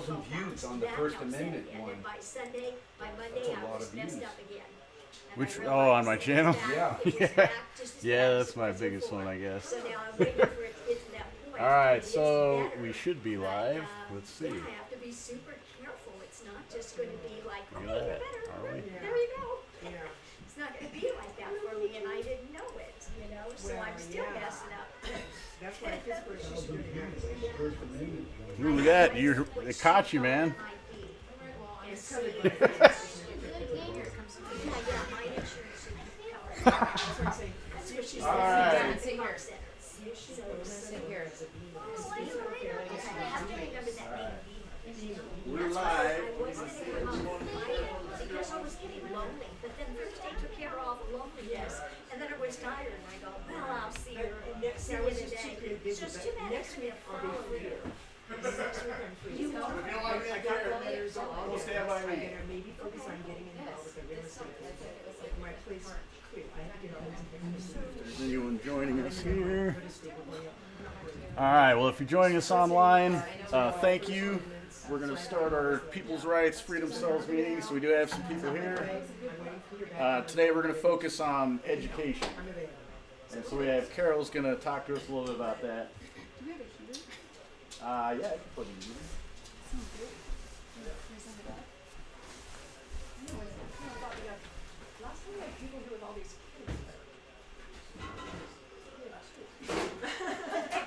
2,000 views on the First Amendment one. By Sunday, by Monday, That's a I lot was of messed views. up again. Which, on my channel? Yeah. Yeah, that's my biggest one, I guess. So now I'm waiting for it to get to that point. Alright, It is so better, we should be but, live. Let's see. Yeah, I have to be super careful. It's not just going to be like, Look okay, at you're that. better. Are we? There you go. Yeah. It's not going to be like that for me, and I didn't know it, so Well, I'm still yeah. messing up. That's why physical issues are really nice. First Amendment one. Ooh, look at that. They caught you, man. And see, covered yeah, by yeah, my insurance should cover it. That's what I'm saying. See if she's All right. Yeah, Sit here. See if she's So, going to sit here. I have to remember that meeting. We're I live. was going to come on Friday because I was getting lonely, but then Thursday took care of all the loneliness, and then I was tired, and I go, well, I'll see her Next see year you was today. just too pretty It's busy, just but too bad next it's going week to I'll follow be free. you. Next week I'm free. You So are. I got letters on all We'll this. stand by I'm me. gonna maybe focus on getting involved with the real estate. Like my place, quick. I have to get all this. Is anyone joining us here? Put a stable way up. All right. Well, if you're joining us online, thank you. We're going to start our People's Rights Freedom Cells meeting. So we do have some people here. I'm waiting for your back. Today we're going to focus on education. I'm available. And so we have Carol's going to talk to us a little bit about that. Do we have a heater? Yeah, I can put it in. Last time I had people here with all these kids.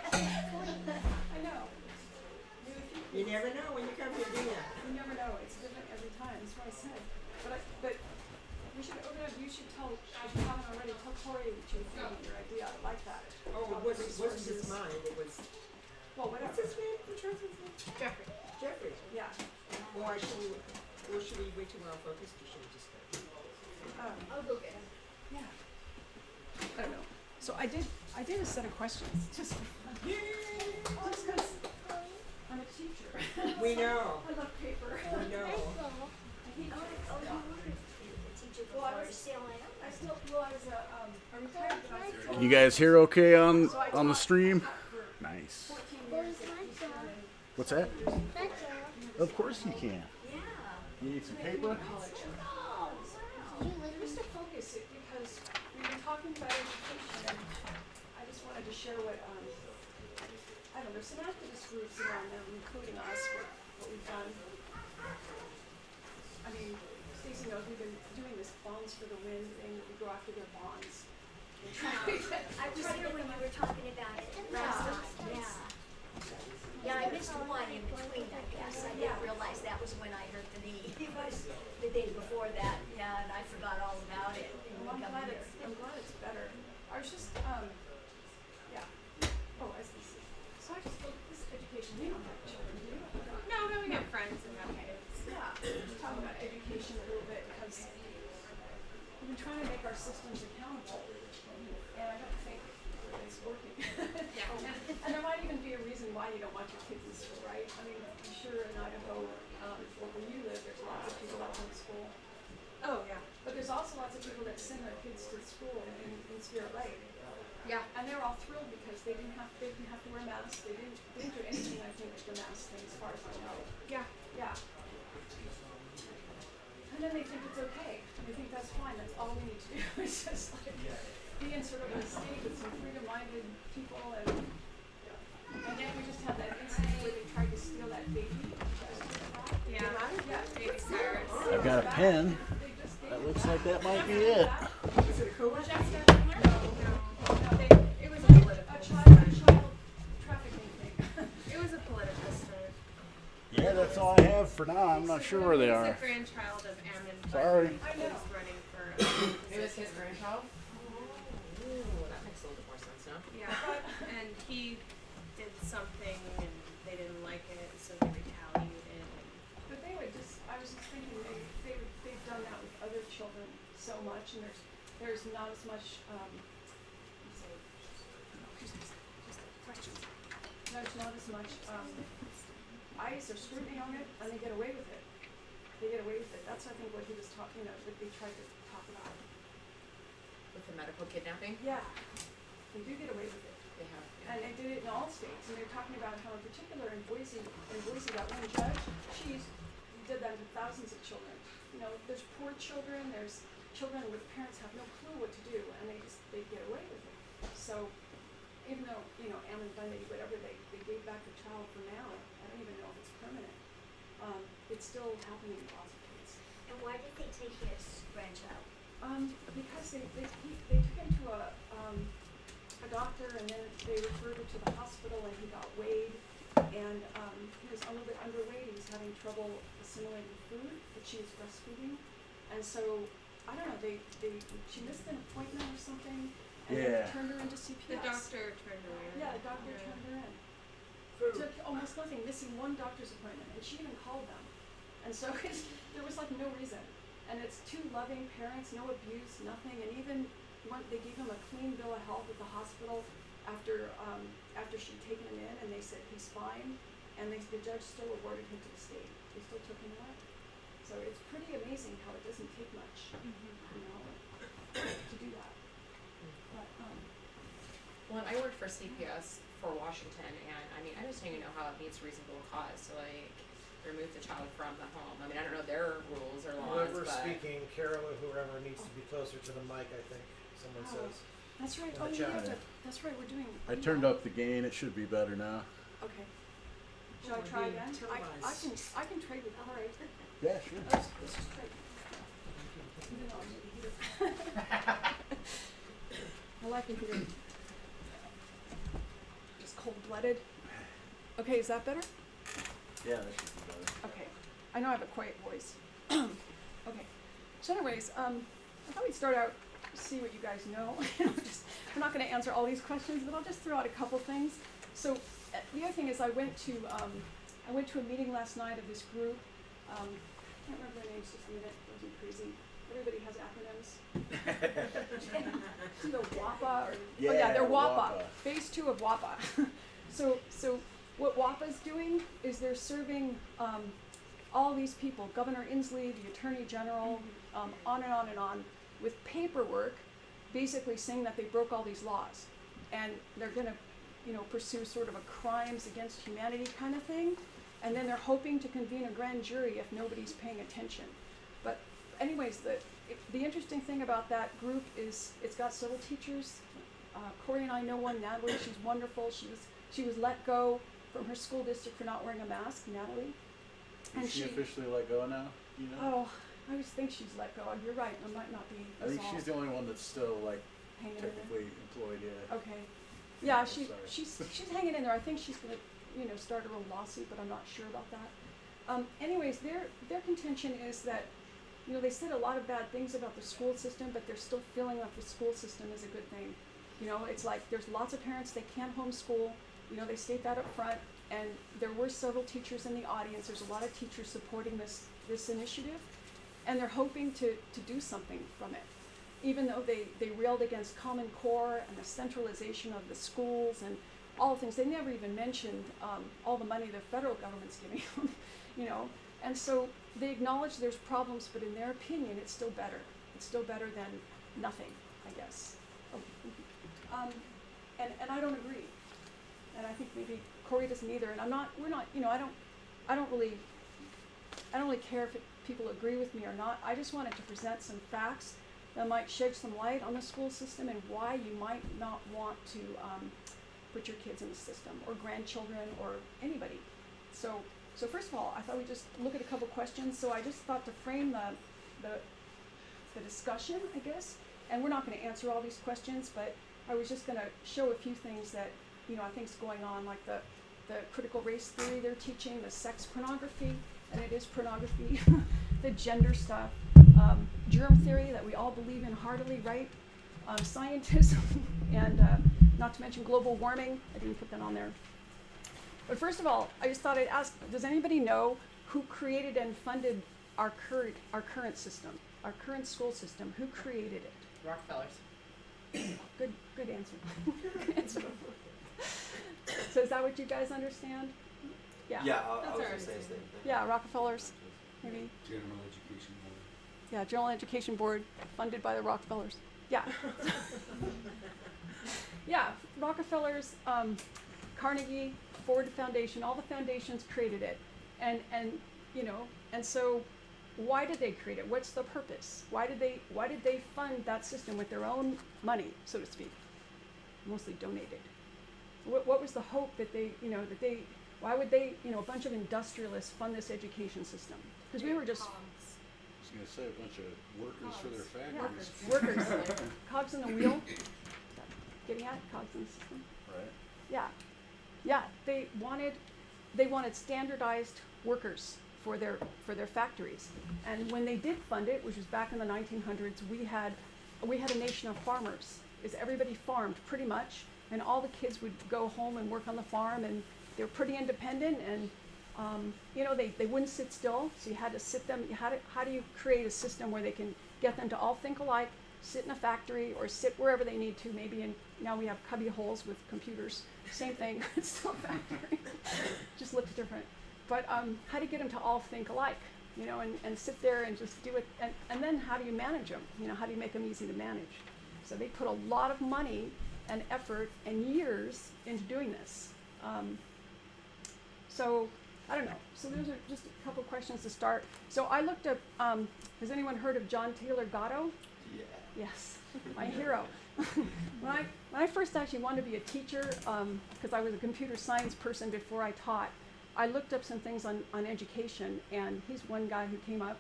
I know. You never know when you come here, do you? You never know. It's different every time. That's what I said. But we should open up. You should tell. If you haven't already, tell Tori what you think of your idea. I like that. Oh, it wasn't just mine. It was. Well, What's whatever. his name? Which one's his name? Jeffrey. Jeffrey. Yeah. Or should we wait till we're all focused? Or should we just go? I'll go get him. Yeah. I don't know. So I did a set of questions just for fun. Just 'cause I'm a teacher. We know. I love paper. We know. I hate Oh, you paper. were a teacher Well, I before, was- still am. I still feel I was a retired, but I was Can you guys hear okay on So I the taught stream? for Nice. 14 years at Houston and What's that? Of course you can. Yeah. You need some paper? college. Oh, wow. Just to focus it because we've been talking about education and I just wanted to share what, I don't know, there's some activist groups around now, including us, what we've done. I mean, Stacy knows we've been doing this bonds for the wind thing, we go after their bonds. And try to get- I was here when you were talking about it last week. Yeah. Yeah, I missed one in between, I guess. I didn't realize that was when I heard the need. It was the day before that, yeah, and I forgot all about it. Well, I'm glad it's better. I was just, yeah. Oh, I see. So I just thought this education, we don't have children, do we? No, but we have friends and have kids. Yeah, just talking about education a little bit because we've been trying to make our systems accountable, and I don't think it's working. Yeah. And there might even be a reason why you don't want your kids in school, right? I mean, I'm sure in Idaho, or where you live, there's lots of people that homeschool. Oh, yeah. But there's also lots of people that send their kids to school in Spirit Lake. Yeah. And they're all thrilled because they didn't have to wear masks. They didn't do anything, I think, with the mask thing, as far as I know. Yeah. Yeah. And then they think it's okay. They think that's fine. That's all we need to do. It's just like be in sort of a state with some freedom-minded people, and then we just had that incident where they tried to steal that baby. Yeah. Yeah. Baby Cyrus. I've got a pen. They just gave That looks like that might be it. Is it a COVID? It was a political child trafficking thing. It was a political stunt. Yeah, that's all I have for now. I'm not sure where they He's are. the grandchild of Ammon. Sorry. Who's running for. It was his grandchild? Ooh, that makes a little bit more sense now. Yeah. And he did something and they didn't like it, so they retaliated. But they would just, I was just thinking, they've done that with other children so much, and there's not as much, there's not as much, eyes or scrutiny on it, and they get away with it. They get away with it. That's, I think, what he was talking about, that they tried to talk about. With the medical kidnapping, Yeah, they do get away with it. they have. And they did it in all states, and they're talking about how in particular in Boise, that one judge, she did that to thousands of children. You know, there's poor children, there's children where the parents have no clue what to do, and they get away with it. So even though, you know, Ammon Bundy, whatever, they gave back the child for now, I don't even know if it's permanent. It's still happening in lots of kids. And why did they take his grandchild? Because they took him to a doctor, and then they referred him to the hospital, and he got weighed, and he was a little bit underweight. He was having trouble assimilating food that she was breastfeeding, and so I don't know. She missed an appointment or something, and then Yeah. turned her into CPS. The doctor turned her in. Yeah, the doctor turned her in. Took almost nothing, missing one doctor's appointment, and she even called them, and so there was like no reason. And it's two loving parents, no abuse, nothing, and even they gave him a clean bill of health at the hospital after she'd taken him in, and they said he's fine, and the judge still awarded him to the state. They still took him away. So it's pretty amazing how it doesn't take much, you know, to do that. But Well, and I worked for CPS for Washington, and I mean, I just don't even know how it meets reasonable cause to like remove the child from the home. I mean, I don't know their rules or laws, Whoever's but speaking, Carol or whoever needs to be closer to the mic, I think, someone Oh. says. that's right. In Oh, the yeah, chat. that's right. We're doing. I turned up the gain. It should be better now. Okay. Should I we're try being again? televised. I can trade with. All right. Yeah, sure. Let's just trade. Even though I'm the heater. I like the heater. Just cold-blooded. Okay, is that better? Yeah, that should be better. Okay. I know I have a quiet voice. Okay. So anyways, I thought we'd start out, see what you guys know. We're not going to answer all these questions, but I'll just throw out a couple things. So the other thing is I went to a meeting last night of this group. I can't remember their names just a minute. It wasn't crazy. Everybody has acronyms. It's either WAPA or Yeah, they're WAPA. WAPA. Phase 2 of WAPA. So what WAPA is doing is they're serving all these people, Governor Inslee, the Attorney General, on and on and on, with paperwork, basically saying that they broke all these laws, and they're going to, you know, pursue sort of a crimes against humanity kind of thing, and then they're hoping to convene a grand jury if nobody's paying attention. But anyways, the interesting thing about that group is it's got several teachers. Corey and I know one, Natalie. She's wonderful. She was let go from her school district for not wearing a mask, Natalie. Is she officially let go now? You know? Oh, I always think she's let go. You're right. I might not be. I think she's the only one that's still like hanging in there. technically employed. Yeah. Okay. Yeah, I'm she's hanging in there. I think she's gonna, you know, start her own lawsuit, but I'm not sure about that. Anyways, their contention is that, you know, they said a lot of bad things about the school system, but they're still feeling like the school system is a good thing. You know, it's like there's lots of parents they can't homeschool. You know, they state that up front, and there were several teachers in the audience. There's a lot of teachers supporting this initiative, and they're hoping to do something from it. Even though they railed against Common Core and the centralization of the schools and all the things, they never even mentioned all the money the federal government's giving them, you know. And so they acknowledge there's problems, but in their opinion, it's still better. It's still better than nothing, I guess. And I don't agree. And I think maybe Corey doesn't either. And we're not, you know, I don't really care if people agree with me or not. I just wanted to present some facts that might shed some light on the school system and why you might not want to put your kids in the system, or grandchildren, or anybody. So first of all, I thought we'd just look at a couple questions. So I just thought to frame the discussion, I guess. And we're not going to answer all these questions, but I was just going to show a few things that, you know, I think is going on, like the critical race theory they're teaching, the sex pornography, and it is pornography, the gender stuff, germ theory that we all believe in heartily, right? Scientism, and not to mention global warming. I didn't put that on there. But first of all, I just thought I'd ask, does anybody know who created and funded our current system, our current school system? Who created it? Rockefellers. Good answer. Good answer. So is that what you guys understand? Yeah. Yeah, I That's was our gonna say the same understanding. thing. Yeah, Rockefellers, maybe. General Education Board. Yeah, General Education Board, funded by the Rockefellers. Yeah. Yeah, Rockefellers, Carnegie, Ford Foundation, all the foundations created it. And and so why did they create it? What's the purpose? Why did they fund that system with their own money, so to speak? Mostly donated. What was the hope that why would they, a bunch of industrialists fund this education system? Because we were just I was gonna say a bunch of workers for their factories. workers, cogs in the wheel. Getting at cogs in the system. Right. Yeah. They wanted standardized workers for their factories. And when they did fund it, which was back in the 1900s, we had a nation of farmers. Everybody farmed pretty much, and all the kids would go home and work on the farm, and they were pretty independent, and they wouldn't sit still, so you had to sit them. How do you create a system where they can get them to all think alike, sit in a factory, or sit wherever they need to? Now we have cubby holes with computers. Same thing, it's still a factory, just looks different. But how do you get them to all think alike, and sit there and just do it? And then how do you manage them? How do you make them easy to manage? So they put a lot of money and effort and years into doing this. So I don't know. So those are just a couple questions to start. So I looked up, has anyone heard of John Taylor Gatto? Yeah. Yes, my hero. When I first actually wanted to be a teacher, because I was a computer science person before I taught, I looked up some things on education, and he's one guy who came up.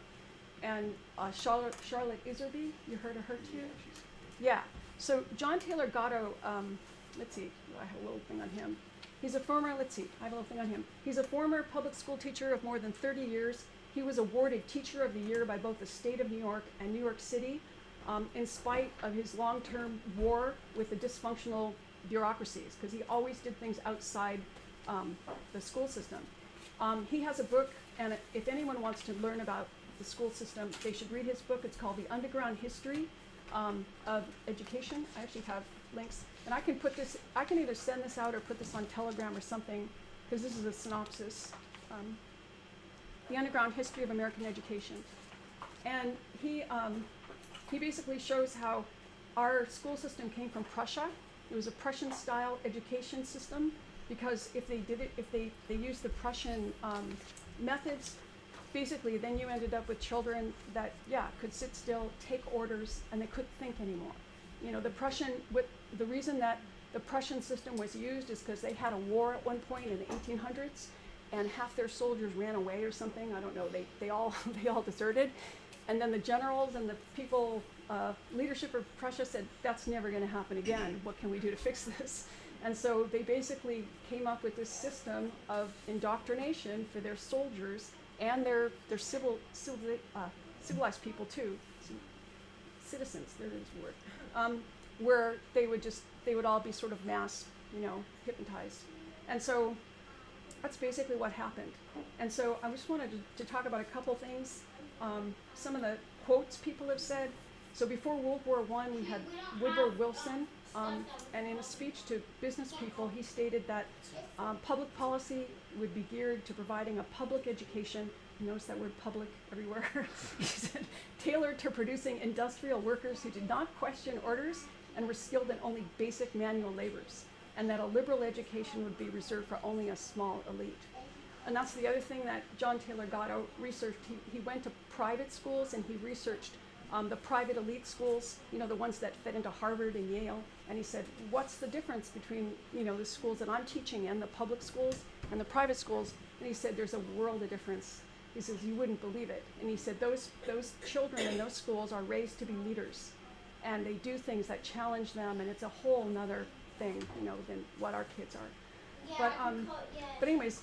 And Charlotte Iserby, you heard of her too? Yeah. So John Taylor Gatto, let's see, I have a little thing on him. He's a former public school teacher of more than 30 years. He was awarded Teacher of the Year by both the state of New York and New York City, in spite of his long-term war with the dysfunctional bureaucracies, because he always did things outside the school system. He has a book, and if anyone wants to learn about the school system, they should read his book. It's called The Underground History of Education. I actually have links, and I can either send this out or put this on Telegram or something, because this is a synopsis. The Underground History of American Education. And he basically shows how our school system came from Prussia. It was a Prussian-style education system, because if they used the Prussian methods, basically then you ended up with children that, could sit still, take orders, and they couldn't think anymore. The reason that the Prussian system was used is because they had a war at one point in the 1800s, and half their soldiers ran away or something. I don't know. They all deserted, and then the generals and the people, leadership of Prussia said, that's never going to happen again. What can we do to fix this? And so they basically came up with this system of indoctrination for their soldiers and their civilized people too, citizens. There is a word, where they would all be sort of mass, hypnotized, and so that's basically what happened. And so I just wanted to talk about a couple things. Some of the quotes people have said. So before World War I, we had Woodrow Wilson, and in a speech to business people, he stated that public policy would be geared to providing a public education. You notice that word public everywhere. He said, tailored to producing industrial workers who did not question orders and were skilled in only basic manual labors, and that a liberal education would be reserved for only a small elite. And that's the other thing that John Taylor Gatto researched. He went to private schools and he researched the private elite schools, the ones that fit into Harvard and Yale. And he said, what's the difference between, the schools that I'm teaching and the public schools and the private schools? And he said, there's a world of difference. He says, you wouldn't believe it. And he said, those children in those schools are raised to be leaders. And they do things that challenge them, and it's a whole nother thing, than what our kids are. But anyways,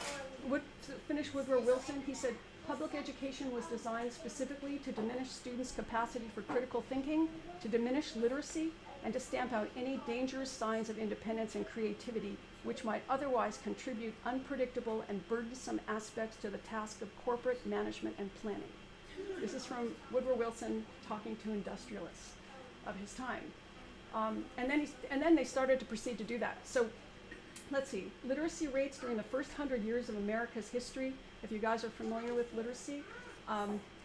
to finish Woodrow Wilson, he said, public education was designed specifically to diminish students' capacity for critical thinking, to diminish literacy, and to stamp out any dangerous signs of independence and creativity which might otherwise contribute unpredictable and burdensome aspects to the task of corporate management and planning. This is from Woodrow Wilson talking to industrialists of his time. And then they started to proceed to do that. So let's see, literacy rates during the first 100 years of America's history, if you guys are familiar with literacy,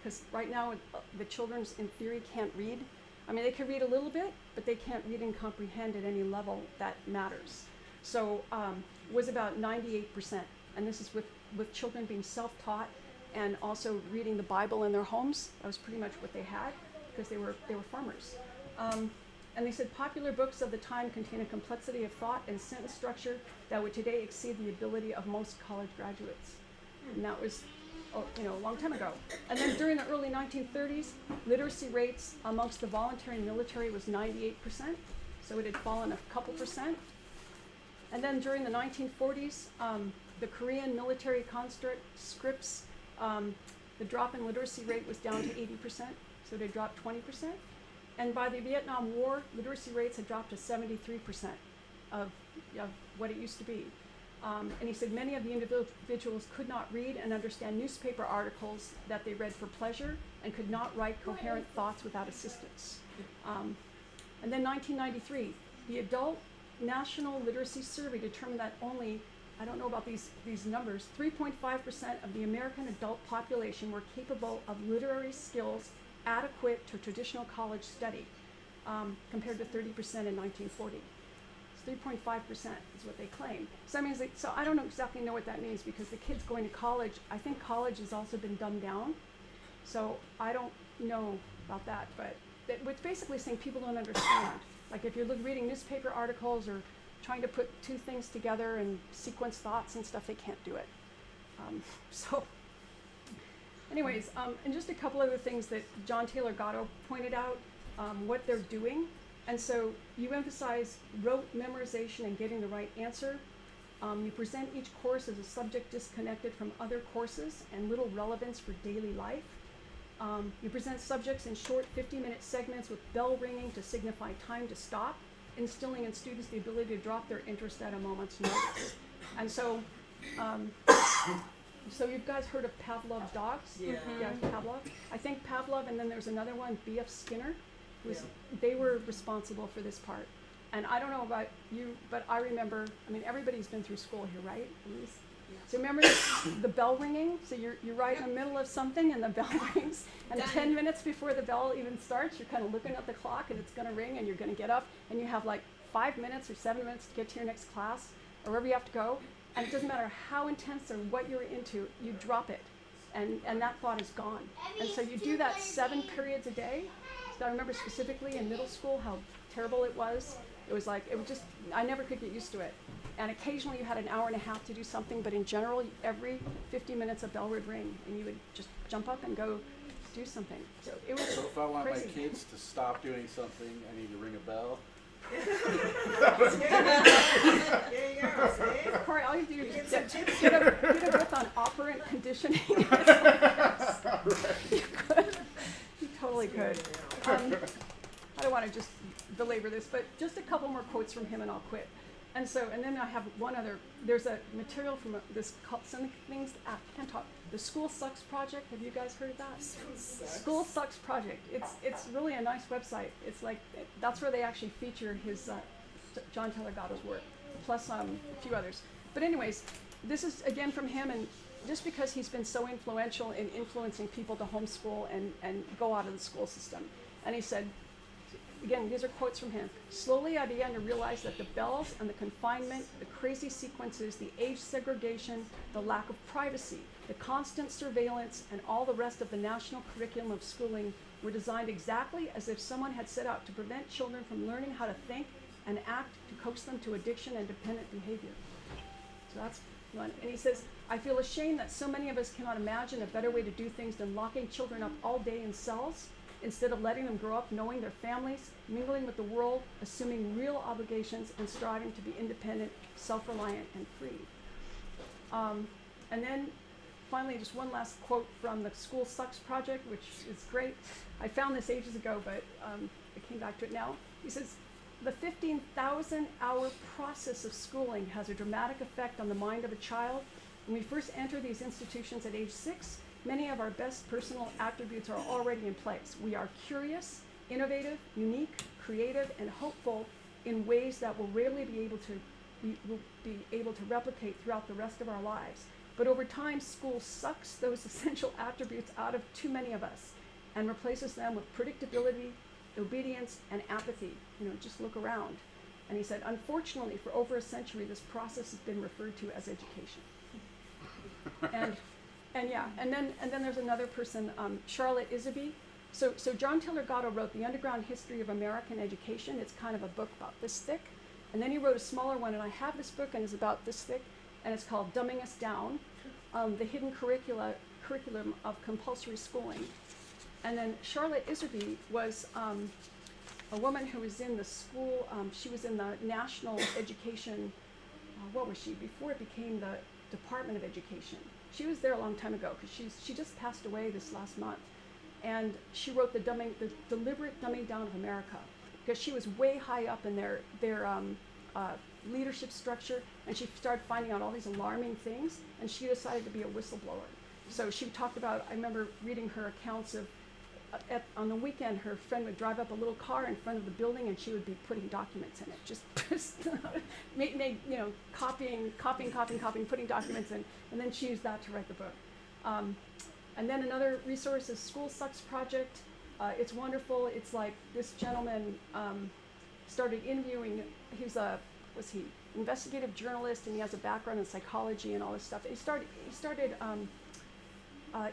because right now the children in theory can't read. I mean, they can read a little bit, but they can't read and comprehend at any level that matters. So was about 98%, and this is with children being self-taught and also reading the Bible in their homes. That was pretty much what they had because they were farmers. And they said popular books of the time contain a complexity of thought and sentence structure that would today exceed the ability of most college graduates. And that was, a long time ago. And then during the early 1930s, literacy rates amongst the voluntary military was 98%, so it had fallen a couple percent. And then during the 1940s, the Korean military conscripts, the drop in literacy rate was down to 80%, so it had dropped 20%. And by the Vietnam War, literacy rates had dropped to 73% of what it used to be. And he said many of the individuals could not read and understand newspaper articles that they read for pleasure and could not write coherent thoughts without assistance. And then 1993, the Adult National Literacy Survey determined that only, I don't know about these numbers, 3.5% of the American adult population were capable of literary skills adequate to traditional college study, compared to 30% in 1940. 3.5% is what they claim. So I don't exactly know what that means because the kids going to college, I think college has also been dumbed down. So I don't know about that, but it's basically saying people don't understand. Like if you're reading newspaper articles or trying to put two things together and sequence thoughts and stuff, they can't do it. Anyways, and just a couple other things that John Taylor Gatto pointed out, what they're doing. And so you emphasize rote memorization and getting the right answer. You present each course as a subject disconnected from other courses and little relevance for daily life. You present subjects in short 50-minute segments with bell ringing to signify time to stop, instilling in students the ability to drop their interest at a moment's notice. And so, so you guys heard of Pavlov's dogs? Yeah. Yeah, Pavlov. I think Pavlov, and then there's another one, B.F. Skinner. They were responsible for this part. And I don't know about you, but I remember, everybody's been through school here, right? So remember the bell ringing? So you're right in the middle of something and the bell rings, and 10 minutes before the bell even starts, you're kind of looking at the clock and it's gonna ring and you're gonna get up and you have like 5 minutes or 7 minutes to get to your next class or wherever you have to go. And it doesn't matter how intense or what you're into, you drop it. And that thought is gone. And so you do that 7 periods a day. So I remember specifically in middle school how terrible it was. I never could get used to it. And occasionally you had an hour and a half to do something, but in general, every 50 minutes a bell would ring and you would just jump up and go do something. So it was So if I want crazy. my kids to stop doing something, I need to ring a bell. There you go, see? Corey, all you do is Get just some get tips a grip on operant conditioning. You could. You totally could. I don't want to just belabor this, but just a couple more quotes from him and I'll quit. And then I have one other, there's a material from some things, I can't talk, the School Sucks Project. Have you guys heard of that? School Sucks Project. It's really a nice website. It's like, that's where they actually feature his, John Taylor Gatto's work, plus a few others. But anyways, this is again from him, and just because he's been so influential in influencing people to homeschool and go out of the school system. And he said, again, these are quotes from him. Slowly, I began to realize that the bells and the confinement, the crazy sequences, the age segregation, the lack of privacy, the constant surveillance, and all the rest of the national curriculum of schooling were designed exactly as if someone had set out to prevent children from learning how to think and act to coax them to addiction and dependent behavior. So that's one. And he says, I feel ashamed that so many of us cannot imagine a better way to do things than locking children up all day in cells, instead of letting them grow up knowing their families, mingling with the world, assuming real obligations, and striving to be independent, self-reliant, and free. And then finally, just one last quote from the School Sucks Project, which is great. I found this ages ago, but I came back to it now. He says, the 15,000-hour process of schooling has a dramatic effect on the mind of a child. When we first enter these institutions at age 6, many of our best personal attributes are already in place. We are curious, innovative, unique, creative, and hopeful in ways that will rarely be able to replicate throughout the rest of our lives. But over time, school sucks those essential attributes out of too many of us and replaces them with predictability, obedience, and apathy. Just look around. And he said, unfortunately, for over a century, this process has been referred to as education. And And yeah, and then there's another person, Charlotte Iserby. So John Taylor Gatto wrote The Underground History of American Education. It's kind of a book about this thick. And then he wrote a smaller one, and I have this book, and it's about this thick, and it's called Dumbing Us Down, The Hidden Curriculum of Compulsory Schooling. And then Charlotte Iserby was a woman who was in the school, she was in the National Education, what was she, before it became the Department of Education. She was there a long time ago, because she just passed away this last month. And she wrote the deliberate dumbing down of America, because she was way high up in their leadership structure, and she started finding out all these alarming things, and she decided to be a whistleblower. So she talked about, I remember reading her accounts of, on the weekend, her friend would drive up a little car in front of the building, and she would be putting documents in it, just copying, putting documents in, and then she used that to write the book. And then another resource is School Sucks Project. It's wonderful. It's like this gentleman started interviewing. He's investigative journalist, and he has a background in psychology and all this stuff. He started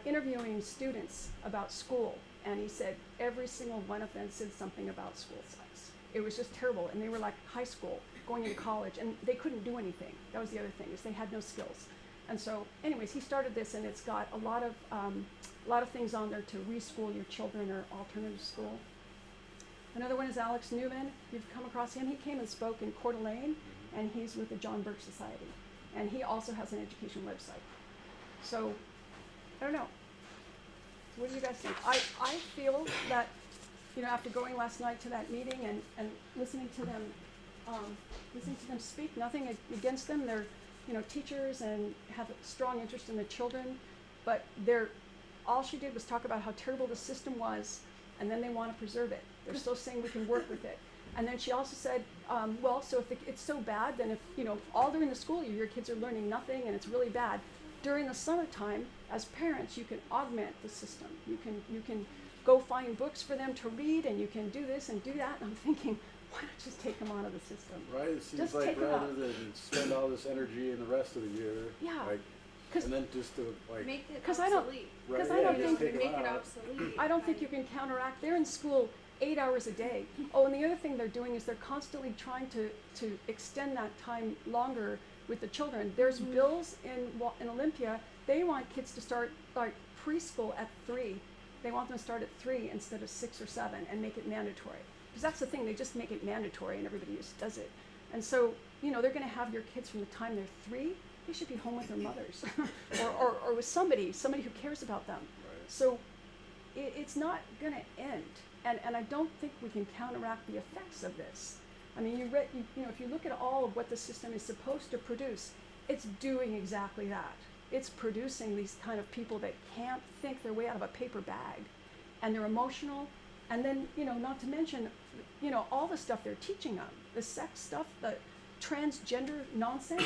interviewing students about school, and he said every single one of them said something about school sex. It was just terrible, and they were like high school, going into college, and they couldn't do anything. That was the other thing, is they had no skills. And so, anyways, he started this, and it's got a lot of things on there to reschool your children or alternative school. Another one is Alex Newman. You've come across him. He came and spoke in Coeur d'Alene, and he's with the John Birch Society. And he also has an education website. So, I don't know. What do you guys think? I feel that, after going last night to that meeting and listening to them speak, nothing against them. They're, teachers and have a strong interest in the children, but all she did was talk about how terrible the system was, and then they want to preserve it. They're still saying we can work with it. And then she also said, so if it's so bad, then if, all during the school year, your kids are learning nothing and it's really bad, during the summertime, as parents, you can augment the system. You can go find books for them to read, and you can do this and do that. And I'm thinking, why not just take them out of the system? Right? It seems Just like take 'em rather out. than spend all this energy in the rest of the year, Yeah. and then just to Make it 'Cause I don't- obsolete. right, 'cause I yeah, don't just think- take 'em Make it out. obsolete. I don't think you can counteract. They're in school 8 hours a day. Oh, and the other thing they're doing is they're constantly trying to extend that time longer with the children. There's bills in Olympia. They want kids to start like preschool at 3. They want them to start at 3 instead of 6 or 7 and make it mandatory. Because that's the thing, they just make it mandatory and everybody just does it. And so, they're going to have your kids from the time they're 3. They should be home with their mothers or with somebody who cares about them. Right. So it's not going to end. And I don't think we can counteract the effects of this. I mean, if you look at all of what the system is supposed to produce, it's doing exactly that. It's producing these kind of people that can't think their way out of a paper bag, and they're emotional, and then, not to mention, all the stuff they're teaching them, the sex stuff, the transgender nonsense,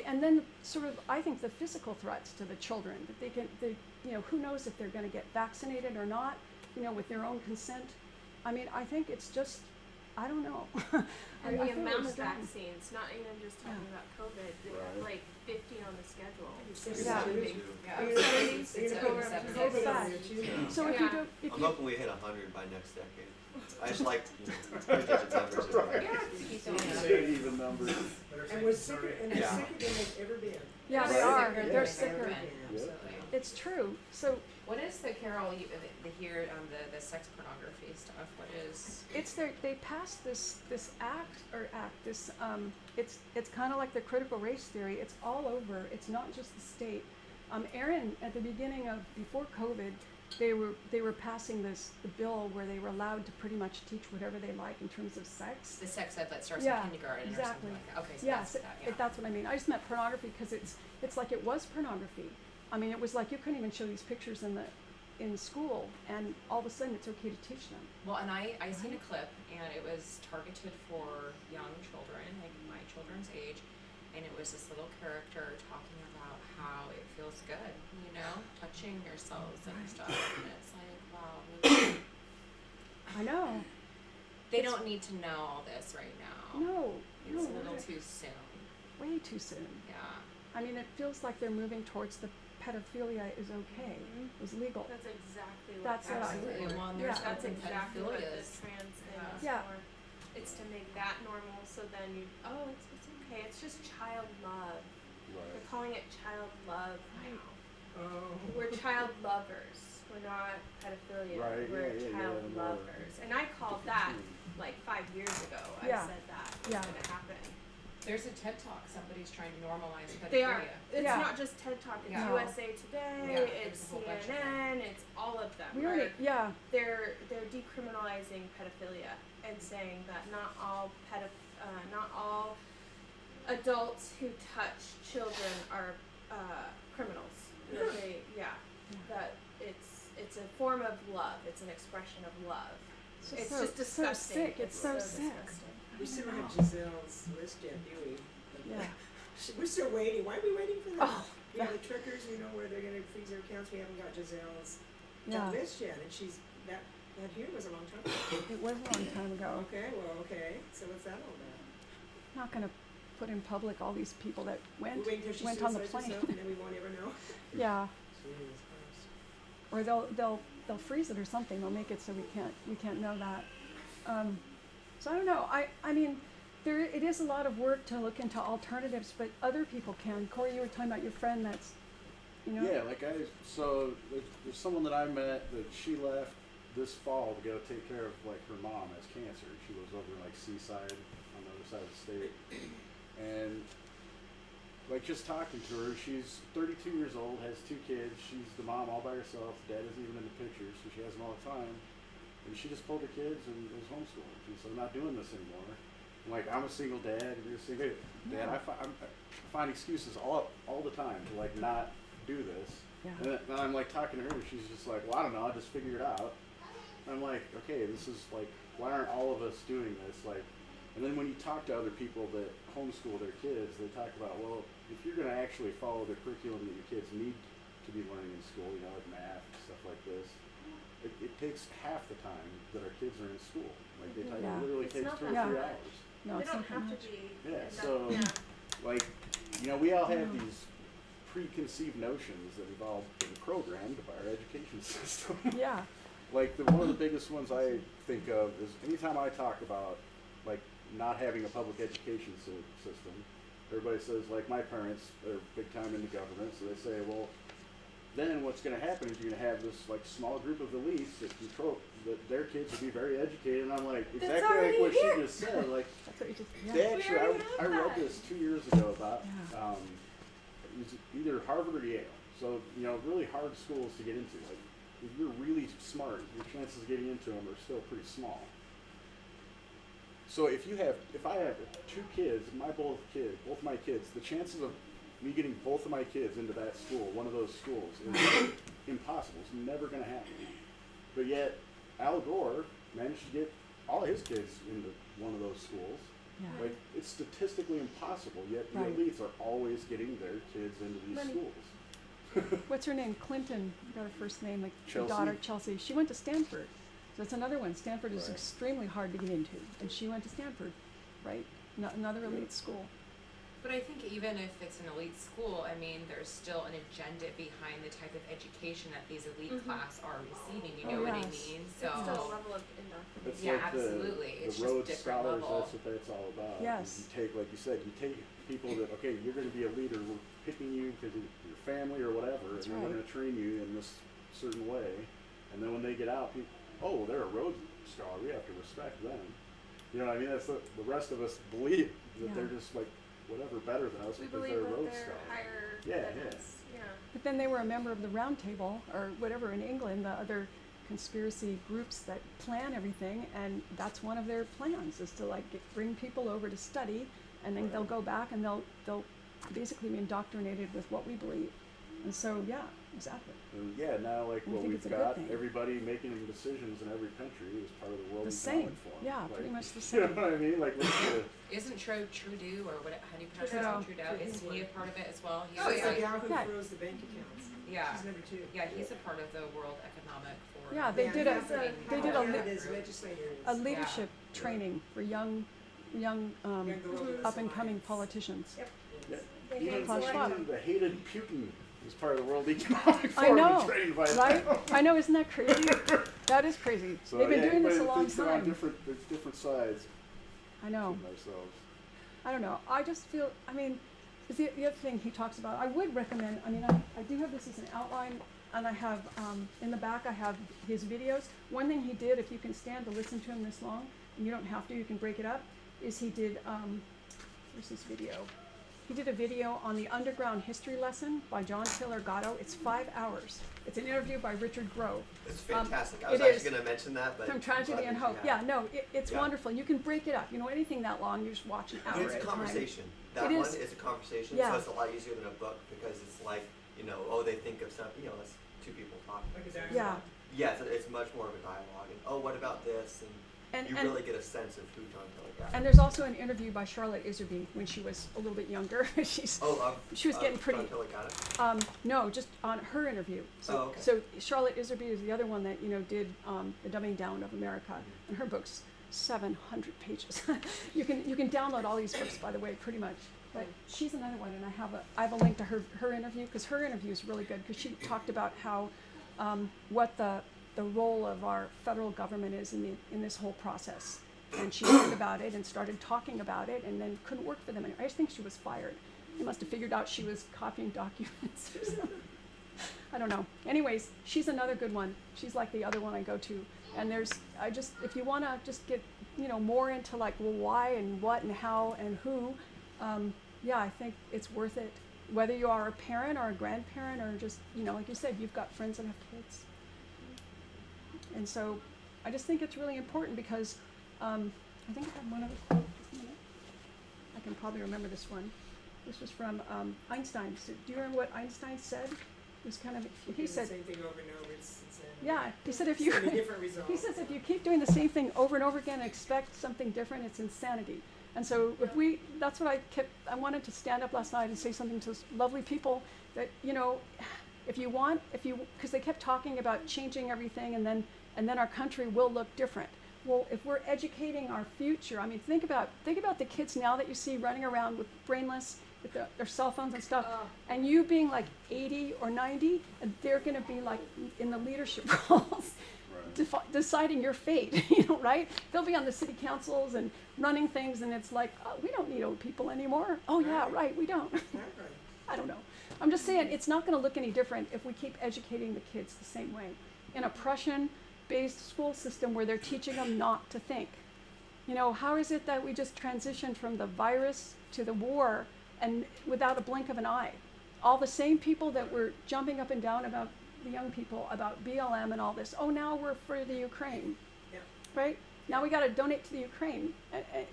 and then sort of, I think, the physical threats to the children, that who knows if they're going to get vaccinated or not, with their own consent. I mean, I think it's just, I don't know. And I the feel amount it's of done. vaccines, not even just talking about COVID, they have Right. like 50 on the schedule. Yeah. Are you gonna go around It's COVID bad. on you too? So if Yeah. you I'm do, hoping we hit 100 by next decade. I just like, two-digit numbers. Keep doing that. Say even numbers. And we're sicker, and they're Yeah. sicker than they've ever been. yeah, they They're are, sicker than they're they've sicker. ever been, Yeah. absolutely. It's true. So What is the Carol, the here, the sex pornography stuff? What is? they passed this it's kind of like the critical race theory. It's all over. It's not just the state. Aaron, at the beginning before COVID, they were passing the bill where they were allowed to pretty much teach whatever they like in terms of sex. The sex ed that starts Yeah, in kindergarten exactly. or something like that. Okay, so Yes, that's that, yeah. that's what I mean. I just meant pornography because it's like it was pornography. I mean, it was like you couldn't even show these pictures in school, and all of a sudden it's okay to teach them. Well, and I seen a clip, and it was targeted for young children, like my children's age, and it was this little character talking about how it feels good, touching yourselves and stuff, and it's like, wow, really? I know. They don't need to know all this right now. No, It's no, a little way- too soon. way too soon. Yeah. I mean, it feels like they're moving towards the pedophilia is okay, is legal. That's exactly what That's what I- Absolutely, for. well, and there's Yeah. That's open exactly what the pedophilias. trans thing is Yeah. for. It's to make that normal, so then you, it's okay. It's just child love. They're Right. calling it child love now. Oh. We're child lovers. We're not pedophilia. Right, We're yeah, child yeah, more lovers. And I called that like 5 years ago. Yeah. I said that was Yeah. gonna happen. There's a TED Talk, somebody's trying to normalize pedophilia. They are. It's Yeah. not just TED Talk. It's Yeah. USA Today. Yeah, It's there's a whole bunch of CNN. It's all of them. We already, Right? yeah, They're decriminalizing pedophilia and saying that not all adults who touch children are criminals. That that it's a form of love. It's an expression of love. It's so- just disgusting. so sick. It's so sick. disgusting. We still don't have Giselle's list yet, do we? yeah. We're still waiting. Why are we waiting for that? Oh, You know, the trickers, we know where they're gonna freeze their accounts. We haven't got Giselle's Yeah. list yet, and that here was a long time ago. It was a long time ago. Okay, well, okay. So what's that all about? Not gonna put in public all these people that We're went waiting till she on the suicides plane. herself, and then we won't ever know. Yeah, Jesus Christ. or they'll freeze it or something. They'll make it so we can't know that. So I don't know. I mean, it is a lot of work to look into alternatives, but other people can. Corey, you were talking about your friend that's, you know. Yeah, like so there's someone that I met that she left this fall to go take care of like her mom has cancer. She lives over in like Seaside on the other side of the state, and like just talking to her, she's 32 years old, has 2 kids. She's the mom all by herself. Dad isn't even in the picture, so she has them all the time. And she just pulled her kids and was homeschooling. She said, "I'm not doing this anymore." I'm like, I'm a single dad, and you're a single dad. I find excuses all the time to like not do this. Yeah. And then I'm like talking to her, and she's just like, "Well, I don't know. I just figure it out." And I'm like, "Okay, this is like, why aren't all of us doing this?" Like, and then when you talk to other people that homeschool their kids, they talk about, well, if you're going to actually follow the curriculum that your kids need to be learning in school, you know, like math and stuff like this, it takes half the time that our kids are in school. Like, it Yeah. literally It's takes not 2 or that 3 bad. hours. No, They it's don't not that have to much. be. Yeah, that- so, yeah. like, you know, we all have these preconceived notions that we've all been programmed by our education system. Yeah. Like, one of the biggest ones I think of is anytime I talk about, like, not having a public education system, everybody says, like, my parents are big time in the government, so they say, well, then what's going to happen is you're going to have this, like, small group of elites that control, that their kids will be very educated, and I'm like, exactly like already what here. she just said, like, That's what you just. Yeah. they actually, already I have read that. this 2 years ago about, Yeah. it was either Harvard or Yale, so, you know, really hard schools to get into, like, if you're really smart, your chances of getting into them are still pretty small. So if I have 2 kids, both my kids, the chances of me getting both of my kids into that school, one of those schools, is impossible. It's never going to happen. But yet, Al Gore managed to get all his kids into one of those schools. Yeah. Like, it's statistically impossible, yet the Right. elites are always getting their kids into these Money. schools. What's her name? Clinton. Got her first name, like her Chelsea? daughter Chelsea. She went to Stanford. So that's another one. Stanford is Right. extremely hard to get into, and she went to Stanford, right? Another elite school. But I think even if it's an elite school, I mean, there's still an agenda behind the type of education that these elite class are receiving. You know what I yes. mean? It's still a So level of indoctrination. It's Yeah, like absolutely. It's the just Rhodes different Scholars, level. that's what that's all about. Yes. You take, like you said, you take people that, okay, you're going to be a leader, we're picking you because of your family or whatever, That's and then right. we're going to train you in this certain way. And then when they get out, people, oh, they're a Rhodes Scholar, we have to respect them. You know what I mean? That's the rest of us believe that Yeah. they're just like, whatever, better than us We because believe they're that Rhodes they're Scholars. higher Yeah, than yeah. us. Yeah. But then they were a member of the Round Table or whatever in England, the other conspiracy groups that plan everything, and that's one of their plans is to like bring people over to study, and then they'll go back and they'll basically be indoctrinated with what we believe. And so yeah, exactly. And yeah, now like I what think we've it's a good got, thing. everybody making decisions in every country is part of the World The Economic same. Forum. Yeah, Like, pretty much the You know same. what I mean? Like, what's the, isn't Trudeau or what? How do you pronounce Trudeau. his name? Trudeau. Is he a part of it as well? He's Oh, it's the like, gal who Yeah. froze the bank accounts. yeah, She's number 2. yeah. He's a part of the World Economic Forum. Yeah, they did a- half they of did a it li- is legislators. A leadership training for young Young girls up and coming alliance. politicians. Yep. yeah, They even hate Klaus Schwab. the hated Putin He's part of the World Economic I Forum know, and trained by right? them. I know, isn't that crazy? That is crazy. So They've been yeah, doing this a everybody long thinks they're on time. different sides I know. of themselves. I don't know. I just feel, I mean, is the other thing he talks about, I would recommend, I mean, I do have this as an outline, and I have, in the back, I have his videos. One thing he did, if you can stand to listen to him this long, and you don't have to, you can break it up, is he did, where's this video? He did a video on the Underground History Lesson by John Taylor Gatto. It's 5 hours. It's an interview by Richard Grove. It's fantastic. I it was actually is. going to mention that, but From I'm Tragedy glad and that you Hope. have Yeah, it. no, it's Yeah. wonderful. You can break it up. You know, anything that long, you just watch an hour It's at a a time. conversation. That It one is. is a conversation, Yeah. so it's a lot easier than a book because it's like, oh, they think of something, it's two people talking. Like a dialogue. Yeah. Yeah, it's much more of a dialogue. And, oh, what about this? And you really get a sense of who John Taylor Gatto is. And there's also an interview by Charlotte Iserby when she was a little bit younger. She was getting pretty. John Taylor Gatto? No, just on her interview. So, Oh, okay. so Charlotte Iserby is the other one that did the Dumbing Down of America, and her book's 700 pages. you can download all these books, by the way, pretty much. But she's another one, and I have a link to her interview because her interview is really good because she talked about how what the role of our federal government is in this whole process. And she learned about it and started talking about it, and then couldn't work for them anymore. I just think she was fired. They must have figured out she was copying documents or something. I don't know. Anyways, she's another good one. She's like the other one I go to. And if you want to just get, more into like, well, why and what and how and who, I think it's worth it. Whether you are a parent or a grandparent or just, like you said, you've got friends that have kids. And so I just think it's really important because I think I have one other quote. Just a minute. I can probably remember this one. This was from Einstein. So do you remember what Einstein said? It was kind of, he said, the same thing over and over. It's yeah, he said if you, so many different results. he says if you keep doing the same thing over and over again and expect something different, it's insanity. And so that's what I wanted to stand up last night and say something to those lovely people that, because they kept talking about changing everything and then our country will look different. Well, if we're educating our future, I mean, think about the kids now that you see running around with brainless, with their cell phones and stuff, and you being like 80 or 90, and they're going to be like in the leadership roles, deciding your fate, right? They'll be on the city councils and running things, and it's like, oh, we don't need old people anymore. Oh, yeah, right, we don't. I don't know. I'm just saying, it's not going to look any different if we keep educating the kids the same way. In a Prussian-based school system where they're teaching them not to think. How is it that we just transitioned from the virus to the war and without a blink of an eye? All the same people that were jumping up and down about the young people, about BLM and all this, now we're for the Ukraine, right? Now we got to donate to the Ukraine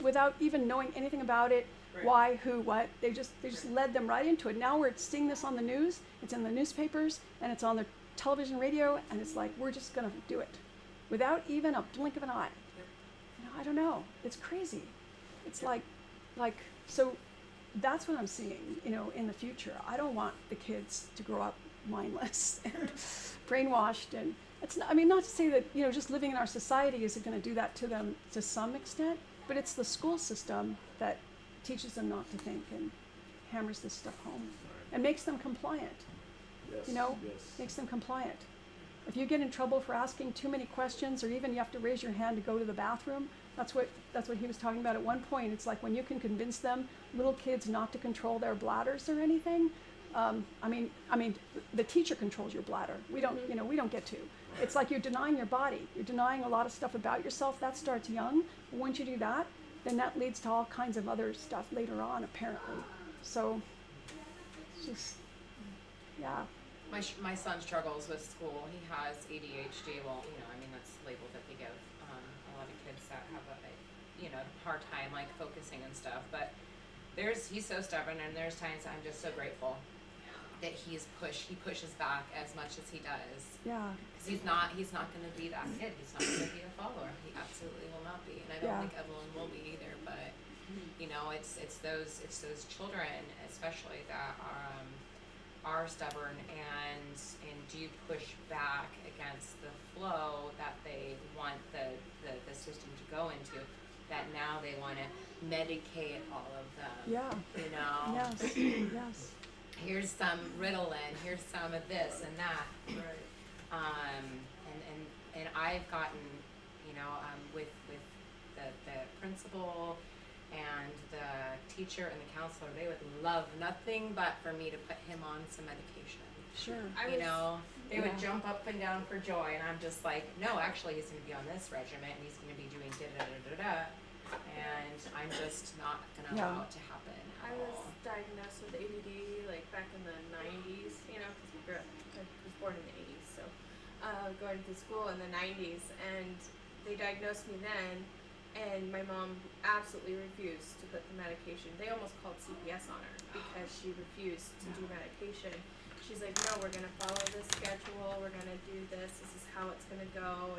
without even knowing anything about it, why, who, what. They just led them right into it. Now we're seeing this on the news, it's in the newspapers, and it's on the television, radio, and it's like, we're just going to do it without even a blink of an eye. I don't know. It's crazy. It's like, so that's what I'm seeing, in the future. I don't want the kids to grow up mindless and brainwashed. And it's not, not to say that, just living in our society isn't going to do that to them to some extent, but it's the school system that teaches them not to think and hammers this stuff home and makes them compliant. Yes. Makes them compliant. If you get in trouble for asking too many questions, or even you have to raise your hand to go to the bathroom, that's what he was talking about at one point. It's like when you can convince them, little kids, not to control their bladders or anything. The teacher controls your bladder. We don't get to. It's like you're denying your body. You're denying a lot of stuff about yourself. That starts young. And once you do that, then that leads to all kinds of other stuff later on, apparently. So, it's just, yeah. My son struggles with school. He has ADHD. Well, that's the label that they give a lot of kids that have a hard time like focusing and stuff. But he's so stubborn, and there's times I'm just so grateful that he pushes back as much as he does. Yeah. Because he's not going to be that kid. He's not going to be a follower. He absolutely will not be, and I don't think Evelyn will be either. But it's those children especially that are stubborn and do push back against the flow that they want the system to go into, that now they want to medicate all of them. Yeah. You know? Yes. Yes. here's some Ritalin, here's some of this and that. Right. And I've gotten, with the principal and the teacher and the counselor, they would love nothing but for me to put him on some medication. Sure. They would Yeah. jump up and down for joy, and I'm just like, no, actually, he's going to be on this regimen, and he's going to be doing da-da-da-da-da, and I'm just not going to Yeah. allow it to happen I at was all. diagnosed with ADD like back in the 90s, because I was born in the 80s, so going to school in the 90s, and they diagnosed me then, and my mom absolutely refused to put the medication. They almost called CPS on her because she refused to do medication. She's like, no, we're gonna follow this schedule, we're gonna do this is how it's gonna go,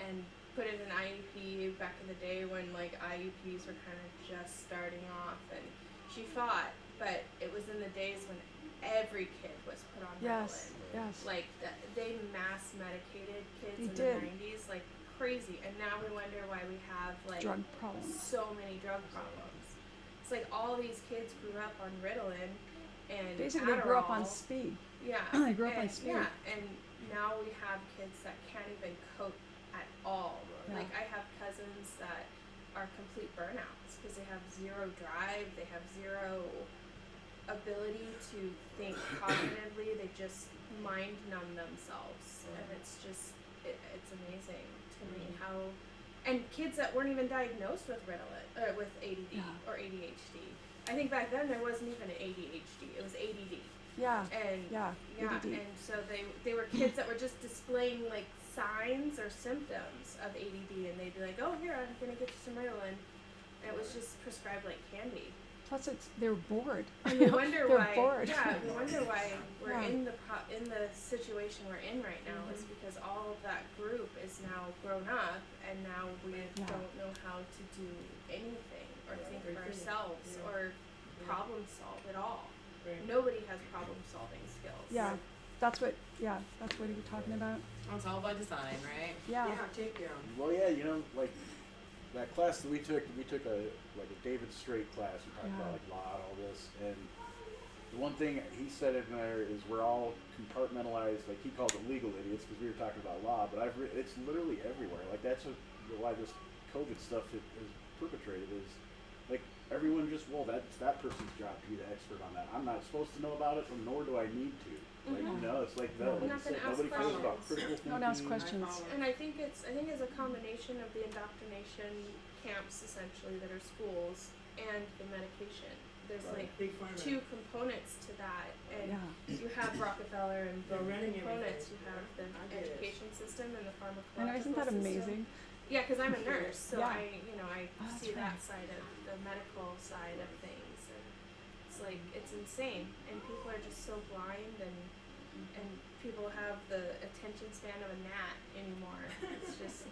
and put it in IEP back in the day when like IEPs were kind of just starting off, and she fought, but it was in the days when every kid was put on Yes. Ritalin. Yes. Like they mass medicated kids They in did. the 90s like crazy, and now we wonder why we have like Drug problems. so many drug problems. It's like all these kids grew up on Ritalin and Basically, they grew up on Adderall. speed. Yeah. They grew up on and, speed. Yeah, and now we have kids that can't even cope at all. Yeah. Like I have cousins that are complete burnouts because they have zero drive, they have zero ability to think cognitively. They just mind numb themselves, and it's just it's amazing to me how. And kids that weren't even diagnosed with Ritalin, with ADD Yeah. or ADHD. I think back then there wasn't even an ADHD; it was ADD. Yeah. And Yeah. yeah, ADD. and so they were kids that were just displaying like signs or symptoms of ADD, and they'd be like, "Oh, here, I'm gonna get you some Ritalin," and it was just prescribed like candy. Plus, they're bored. And we wonder They're why. bored. Yeah, we wonder why we're Yeah. in the situation we're in right now is because all of that group is now grown up, and now we Yeah. don't know how to do anything or think for Everything. ourselves Yeah. or problem solve at all. Right. Nobody has problem solving skills. Yeah. That's what you were talking about. It's all by design, right? Yeah. Yeah, take down. Well, yeah, like that class that we took a David Straight class. We talked about Yeah. like law and all this, and the one thing he said in there is we're all compartmentalized. Like he called it legal idiots because we were talking about law, but it's literally everywhere. Like that's why this COVID stuff is perpetrated is like everyone just that's that person's job to be the expert on that. I'm not supposed to know about it, nor do I need to. Like it's like that. We're Like not you gonna said, ask nobody cares about questions. critical thinking. Don't ask questions. And I think it's a combination of the indoctrination camps essentially that are schools and the medication. There's like Big pharma. two components to that, and Yeah. you have Rockefeller and They're both running components. everything. You have the I get it. education system and the I pharmacological know, isn't that system. amazing? Yeah, because I'm a nurse, so Yeah. I Oh, that's see that right. side of the medical side of things, and it's like it's insane, and people are just so blind, and people have the attention span of a gnat anymore. It's just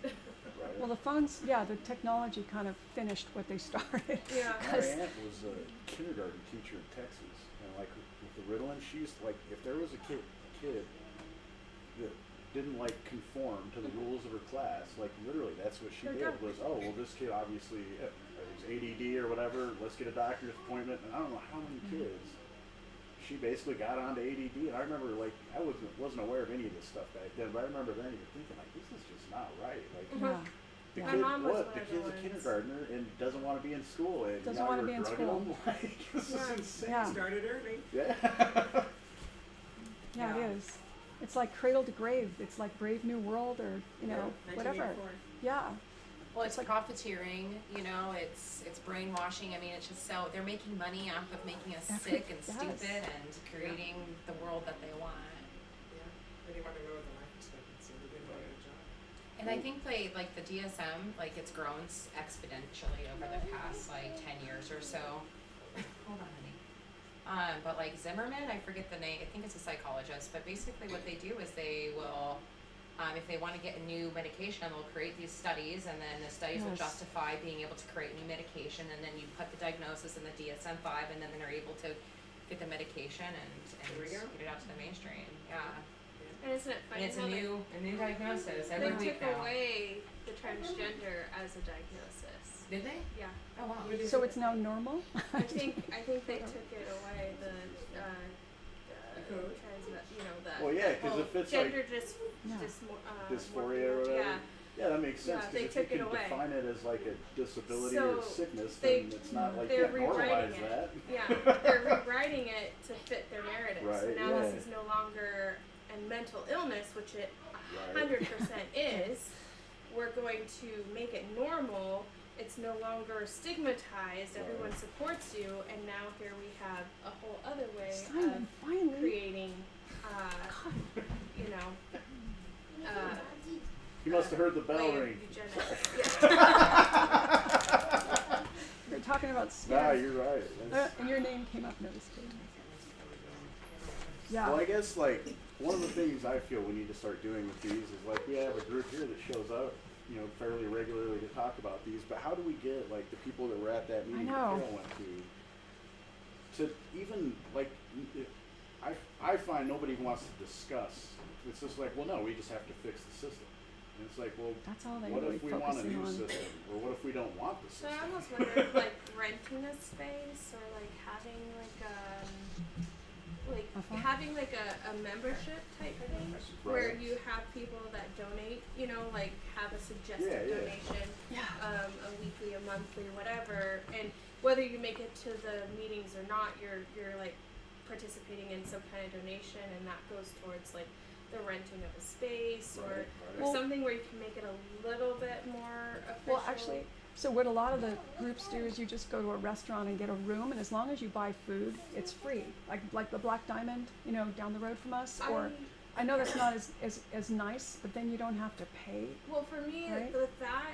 Well, the phones, the technology kind of finished what they started. yeah. My aunt was a kindergarten teacher in Texas, and like with the Ritalin, she used to, like if there was a kid that didn't like conform to the rules of her class, like literally that's what she They're did done. was, oh well, this kid obviously is ADD or whatever. Let's get a doctor's appointment. And I don't know how many kids she basically got onto ADD. And I remember like I wasn't aware of any of this stuff back then, but I remember then even thinking like this is just not right. Like Yeah. the My kid, mom was what? one The of the kid's a ones. kindergartner and doesn't want to be in school. And Doesn't now wanna you're be in drugging school. him? Like, this Yeah. is insane. Yeah. Started early. Yeah. Yeah, it is. It's like cradle to grave. It's like Brave New World or, whatever. 1984. Yeah. Well, it's like profiteering, it's brainwashing. I mean, it's just so they're making money off of making us sick and Yes. stupid and creating the world that they want. Yeah. They didn't want to go with the life expectancy. They didn't want a good job. And I think like the DSM, like it's grown exponentially over the past like 10 years or so. Hold on, honey. But like Zimmerman, I forget the name. I think it's a psychologist. But basically, what they do is they will, if they want to get a new medication, they'll create these studies, and then the studies will Yes. justify being able to create new medication, and then you put the diagnosis in the DSM-5, and then they're able to get the medication and There we go. get it out to the mainstream. Yeah, And isn't it and funny it's how a new diagnosis they every week took now. away the transgender as a diagnosis? Did they? Yeah. Oh wow. What is So it? it's now normal? I think they took it away. The the Well, yeah, 'cause whole if it's gender like dysphoria or whatever. Yeah, that makes sense. Yeah, 'Cause they if you took it can away. define it as like a disability So or a sickness, they- then it's not like they're yeah, normalize rewriting it. that. Yeah, they're rewriting it to fit their narrative. So Right, now this yeah. is no longer a mental illness, which it Right. 100% is. We're going to make it normal. It's no longer stigmatized. Everyone supports you, and now here we have a whole other way Simon, of finally. creating, You must have heard the way bell of ring. eugenics. We're talking about Nah, skin. you're right. And your name came up, noticed it. Yeah. Well, I guess like one of the things I feel we need to start doing with these is like we have a group here that shows up, fairly regularly to talk about these. But how do we get like the people that were at that meeting that know. Carol went to even like I find nobody wants to discuss. It's just like, well, no, we just have to fix the system. And it's like, well, That's all they what really if we want a focusing new on. system, or what if we don't want the So system? I almost wonder if like renting a space or like having A farm? having like a membership type thing where you have people that donate, like have a suggested Yeah, yeah. donation, Yeah. a weekly, a monthly, whatever, and whether you make it to the meetings or not, you're like participating in some kind of donation, and that goes towards like the renting of a space or Right. something where you can make it a little bit more official. Well, actually, so what a lot of the groups do is you just go to a restaurant and get a room, and as long as you buy food, it's free. Like the Black Diamond, down the road from us. Or I know that's not as nice, but then you don't have to pay. Well, for me, Right? with that,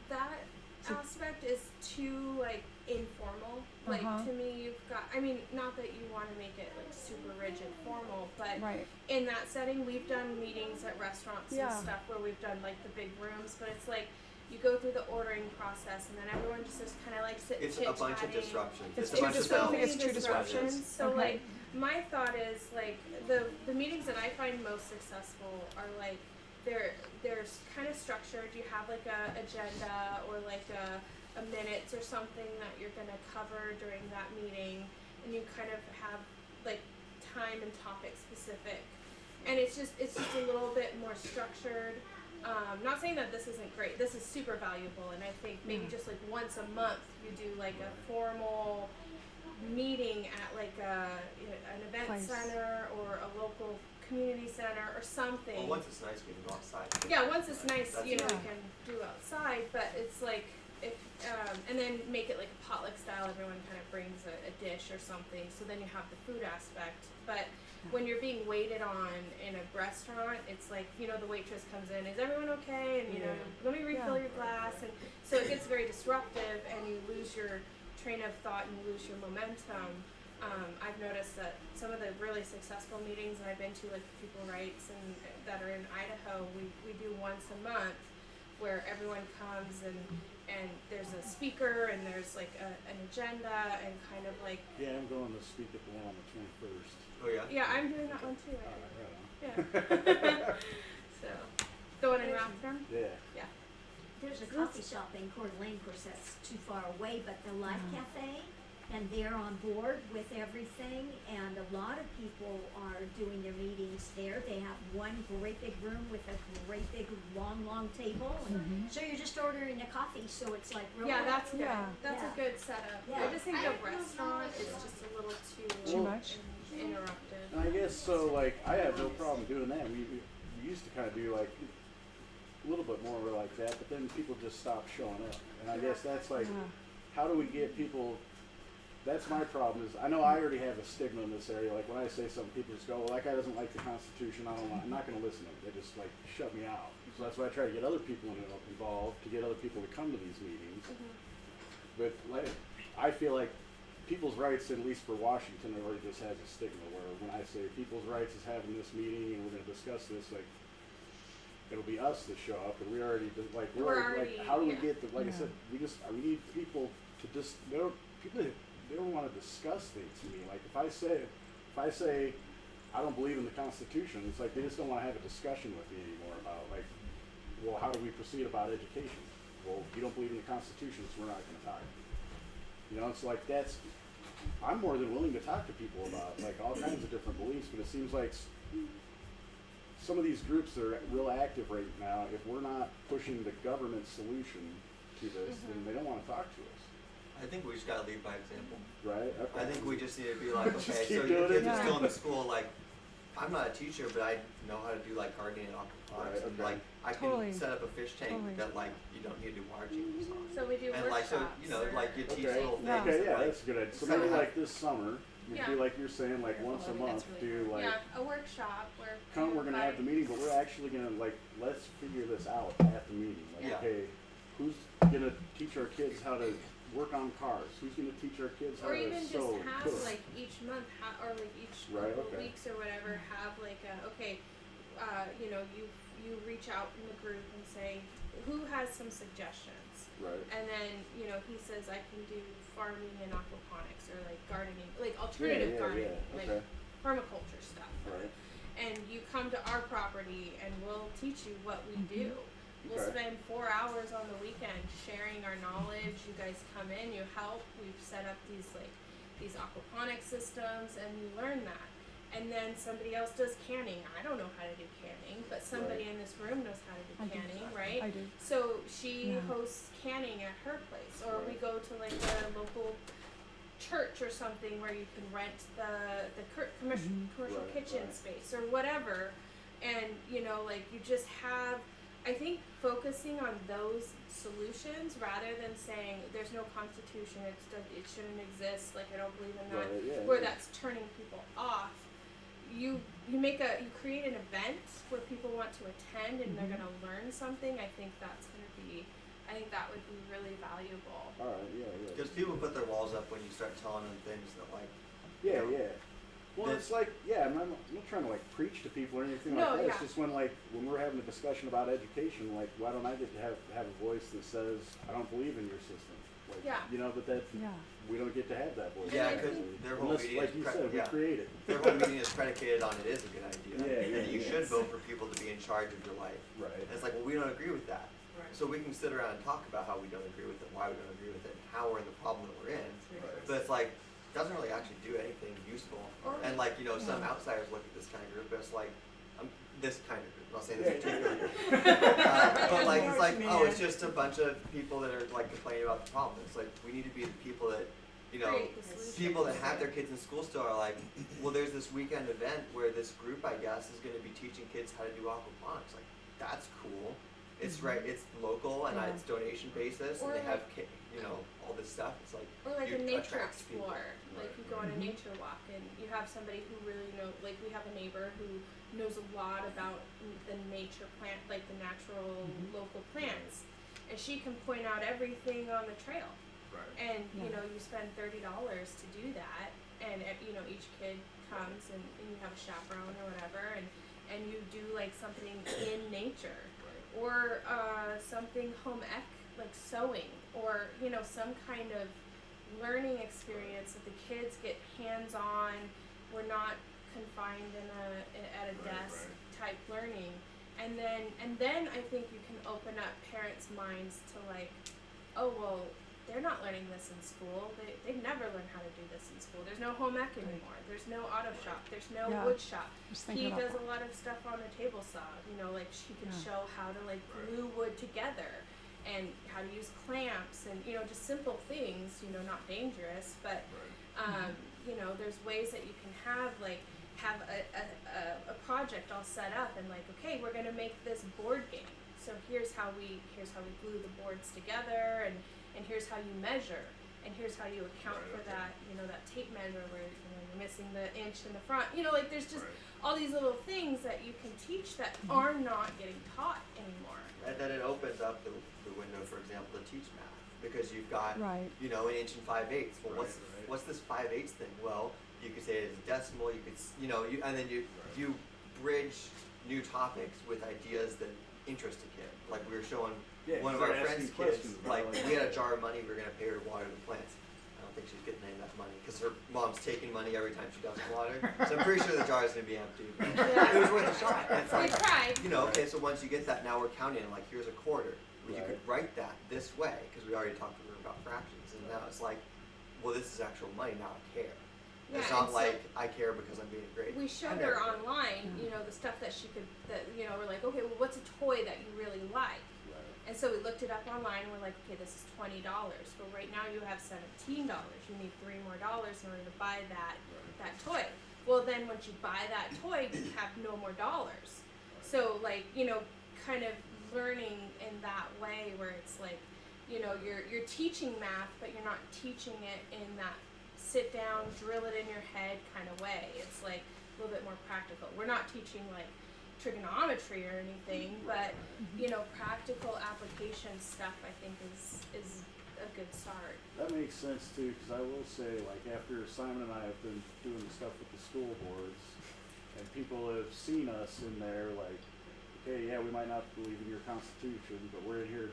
that So- aspect is too like informal. Like Uh-huh. to me, you've got. I mean, not that you want to make it like super rigid, formal, but Right. in that setting, we've done meetings at restaurants Yeah. and stuff where we've done like the big rooms, but it's like you go through the ordering process, and then everyone just kind of like It's chit-chatting. a bunch of disruptions. It's a two bunch of disruptions. bells. It's two disruptions. So Okay. like my thought is like the meetings that I find most successful are like they're kind of structured. You have like a agenda or like a minutes or something that you're gonna cover during that meeting, and you kind of have like time and topic specific, and it's just a little bit more structured. Not saying that this isn't great. This is super valuable, and I think maybe just like once a month you do like a formal meeting at like an event Place. center or a local community center or something. Well, once it's nice, we can go outside. Yeah, once it's nice, That's we Yeah. can do outside, but it's like if and then make it like a potluck style. Everyone kind of brings a dish or something, so then you have the food aspect. But when you're being waited on in a restaurant, it's like the waitress comes in, is everyone okay? And let me refill your glass, and so it gets very disruptive, and you lose your train of thought and you lose your momentum. I've noticed that some of the really successful meetings that I've been to, like People Rights and that are in Idaho, we do once a month where everyone comes and there's a speaker and there's like an agenda and kind of like Yeah, I'm going to speak at the one on the 21st. Oh yeah. yeah, I'm doing that one too. All right, right on. Yeah. So the one in Rathdrum? Yeah. Yeah. There's a coffee shop in Coeur d'Alene, of course that's too far away, but the Life Cafe, and they're on board with everything, and a lot of people are doing their meetings there. They have one great big room with a great big long table, and so you're just ordering a coffee, so it's like real. Yeah, that's good. Yeah. That's Yeah. a good setup. Yeah. I just think the restaurant is just a little too Too much? interrupted. And I guess so. Like I have no problem doing that. We used to kind of do like a little bit more like that, but then people just stopped showing up. And I guess that's like, how do we get people? That's my problem. Is I know I already have a stigma in this area. Like when I say something, people just go, "Well, that guy doesn't like the Constitution. I'm not going to listen to him." They just like shut me out. So that's why I try to get other people involved, to get other people to come to these meetings. But like, I feel like people's rights, at least for Washington, already just has a stigma. Where when I say people's rights is having this meeting and we're going to discuss this, like it'll be us that show up, and we already like We're already- like how do we yeah. get the like I said, we need people to just they don't want to discuss things to me. Like if I say I don't believe in the Constitution, it's like they just don't want to have a discussion with me anymore about like, well, how do we proceed about education? Well, you don't believe in the Constitution, so we're not going to talk. It's like that's I'm more than willing to talk to people about like all kinds of different beliefs, but it seems like some of these groups that are real active right now, if we're not pushing the government solution to this, then they don't want to talk to us. I think we just gotta lead by example. Right? Okay. I think we just need to be like, Just okay, keep so your doing kids it. are still in the school, like, I'm not a teacher, but I know how to do like gardening and aquaponics, Right, and okay. like, I Totally. can set up a fish tank Totally. that like, you don't need to wire Jesus on. So we do And like, workshops. so, you know, like you teach Okay. little things. Yeah. Okay, that, yeah, like, that's a good idea. So kinda maybe have- like this summer, you Yeah. do like you're saying, like Yeah, once a well, month, that's really do like, yeah, a workshop where we're gonna have the meeting, but we're actually gonna like, let's figure this out at the meeting. Like, Yeah. okay, who's gonna teach our kids how to work on cars? Who's gonna teach our kids how or to even just sew, have cook? like each month or like each Right, couple okay. weeks or whatever have like a okay, you know, you reach out in the group and say who has some suggestions, Right. and then you know he says I can do farming and aquaponics or like gardening, like alternative gardening, like Okay. permaculture stuff. Right. And you come to our property and we'll teach you what we do. We'll Okay. spend 4 hours on the weekend sharing our knowledge. You guys come in, you help. We've set up these aquaponic systems and you learn that. And then somebody else does canning. I don't know how to do canning, but somebody in this room knows how to do I do. canning, right? I do. So she Yeah. hosts canning at her place, or we Right. go to like a local church or something where you can rent the commercial Mhm. kitchen Right. space or whatever, and you know, like you just have. I think focusing on those solutions rather than saying there's no constitution, it shouldn't exist. Like I don't believe in that, Right, yeah, where yeah. that's turning people off. You create an event where people want to attend and they're gonna learn something. I think that would be really valuable. All right. Yeah. Yeah. Because people put their walls up when you start telling them things that like, Yeah, yeah. Well, This- it's like, yeah, I'm not trying to like preach to people or anything No, like that. yeah. It's just when we're having a discussion about education, like, why don't I get to have a voice that says, I don't believe in your system? Like, Yeah. you know, but that Yeah. we don't get to have that voice. yeah, I because think- their whole Unless, meeting like is you said, yeah. we create it. Their whole meeting is predicated on it is a good idea. Yeah, and you yeah. should vote for people to be in charge of your life. Right. And it's like, well, we don't agree with that. Right. So we can sit around and talk about how we don't agree with it, why we don't agree with it, and how we're in the problem that we're in. Right. But it's like, it doesn't really actually do anything useful. Or- And like, you know, some Yeah. outsiders look at this kind of group, but it's like, this kind of group, I'm not saying Yeah. this particular group. But like, it's like, oh, it's just a bunch of people that are like complaining about the problem. It's like, we need to be the people that, you know, Create the solution. people that have their kids in school still are like, well, there's this weekend event where this group, I guess, is going to be teaching kids how to do aquaponics. Like, that's cool. It's right. It's local and Yeah. it's donation basis, Or and they have, like- you know, all this stuff. It's like, Or like you a nature attract people. explorer. Like you go on a nature walk and you have somebody who really like we have a neighbor who knows a lot about the nature plant, like the natural local plants. And she can point out everything on the trail. Right. And you Yeah. know, you spend $30 to do that, and you know each kid comes and you have a chaperone or whatever, and you do like something in nature, or something home ec, like sewing, or you know some kind of learning experience that the kids get hands on. We're not confined at a desk type learning, and then I think you can open up parents' minds to like, oh well, they're not learning this in school. They never learn how to do this in school. There's no home ec anymore. There's no auto shop. There's no Yeah. wood shop. Just thinking He about does that. a lot of stuff on a table saw. You know, like she can Yeah. show how to like glue wood together and how to use clamps and you know just simple things. You know, not dangerous, but you know, there's ways that you can have a project all set up and like, okay, we're gonna make this board game. So here's how we glue the boards together, and here's how you measure, and here's how you account for that, you know, that tape measure where you know, you're missing the inch in the front. You know, like there's just all these little things that you can teach that are not getting taught anymore. And then it opens up the window, for example, to teach math, because you've got, Right. you know, an inch and 5/8. Well, Right, what's this 5/8 thing? Well, you could say it's a decimal. You could, and then you bridge new topics with ideas that interest a kid. Like we were showing Yeah, one of start our friends' asking kids, questions about, like like- we had a jar of money. We were gonna pay her to water the plants. I don't think she's getting any of that money because her mom's taking money every time she doesn't water. So I'm pretty sure the jar is gonna be empty. It was worth a shot. And it's We like, tried. you know, okay, so once you get that, now we're counting, like, here's a quarter. Well, you Right. could write that this way, because we already talked to her about fractions, and now it's like, well, this is actual money, now I care. Yeah, It's and not so like I care because I'm being great. we showed I her never- online, you know, the stuff that she could, that, you know, we're like, okay, well, what's a toy that you really like? And so we looked it up online, and we're like, okay, this is $20. But right now you have $17. You need $3 more in order to buy that toy. Well, then once you buy that toy, you have no more dollars. So, like, you know, kind of learning in that way where it's like, you know, you're teaching math, but you're not teaching it in that sit down, drill it in your head kind of way. It's like a little bit more practical. We're not teaching like trigonometry or anything, but you know, practical application stuff I think is a good start. That makes sense too, because I will say, like, after Simon and I have been doing the stuff with the school boards, and people have seen us in there, like, okay, yeah, we might not believe in your Constitution, but we're in here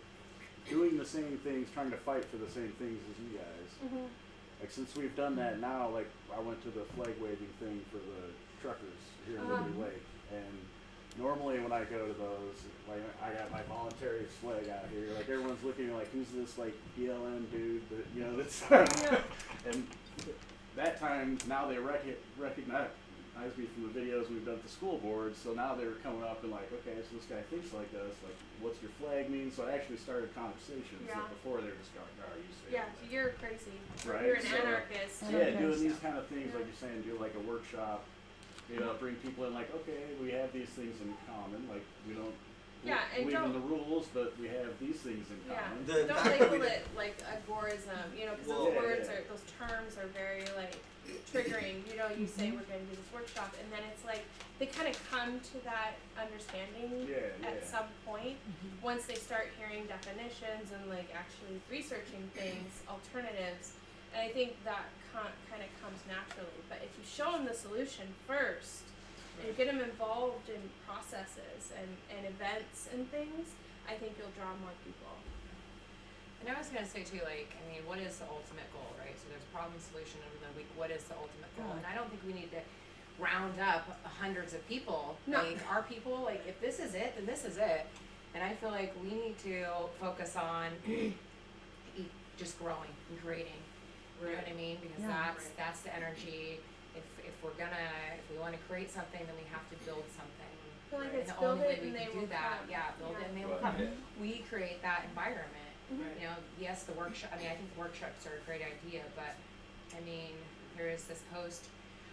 doing the same things, trying to fight for the same things as you guys. Mm-hmm. Like, since we've done that now, like, I went to the flag waving thing for the truckers here in Liberty Lake, and normally when I go to those, like, I got my voluntary flag out here, like, everyone's looking like, who's this, like, BLM dude that, you know, that's, and that time, now they recognize me from the videos we've done at the school board, so now they're coming up and like, okay, so this guy thinks like us, like, what's your flag mean? So I actually started conversations that before they were just going, are you serious? Yeah, you're crazy. Right, You're an so- anarchist. Yeah, doing these kind of things, like you're saying, do like a workshop, you know, bring people in like, okay, we have these things in common, like, we don't Yeah, and believe in don't- the rules, but we have these things in Yeah, common. The don't fact that label we it like agorism, you know, because Well- those Yeah, words yeah. are, those terms are very like triggering. You know, you say we're going to do this workshop, and then it's like they kind of come to that understanding Yeah, at yeah. some point once they start hearing definitions and like actually researching things, alternatives. And I think that kind of comes naturally. But if you show them the solution first, and get them involved in processes and events and things, I think you'll draw more people. And I was gonna say too, like, I mean, what is the ultimate goal, right? So there's problem, solution, and then what is the ultimate goal? And I don't think we need to round up hundreds of people. No. Like, our people, like, if this is it, then this is it. And I feel like we need to focus on just growing and creating. You know what I mean? Because that's the energy. If we want to create something, then we have to build something. I feel like And it's the build only way it we and can they do will that, come. build it and they will Right. come. We create that environment. Mhm. You know, yes, the workshop. I mean, I think the workshops are a great idea, but I mean, there is this post.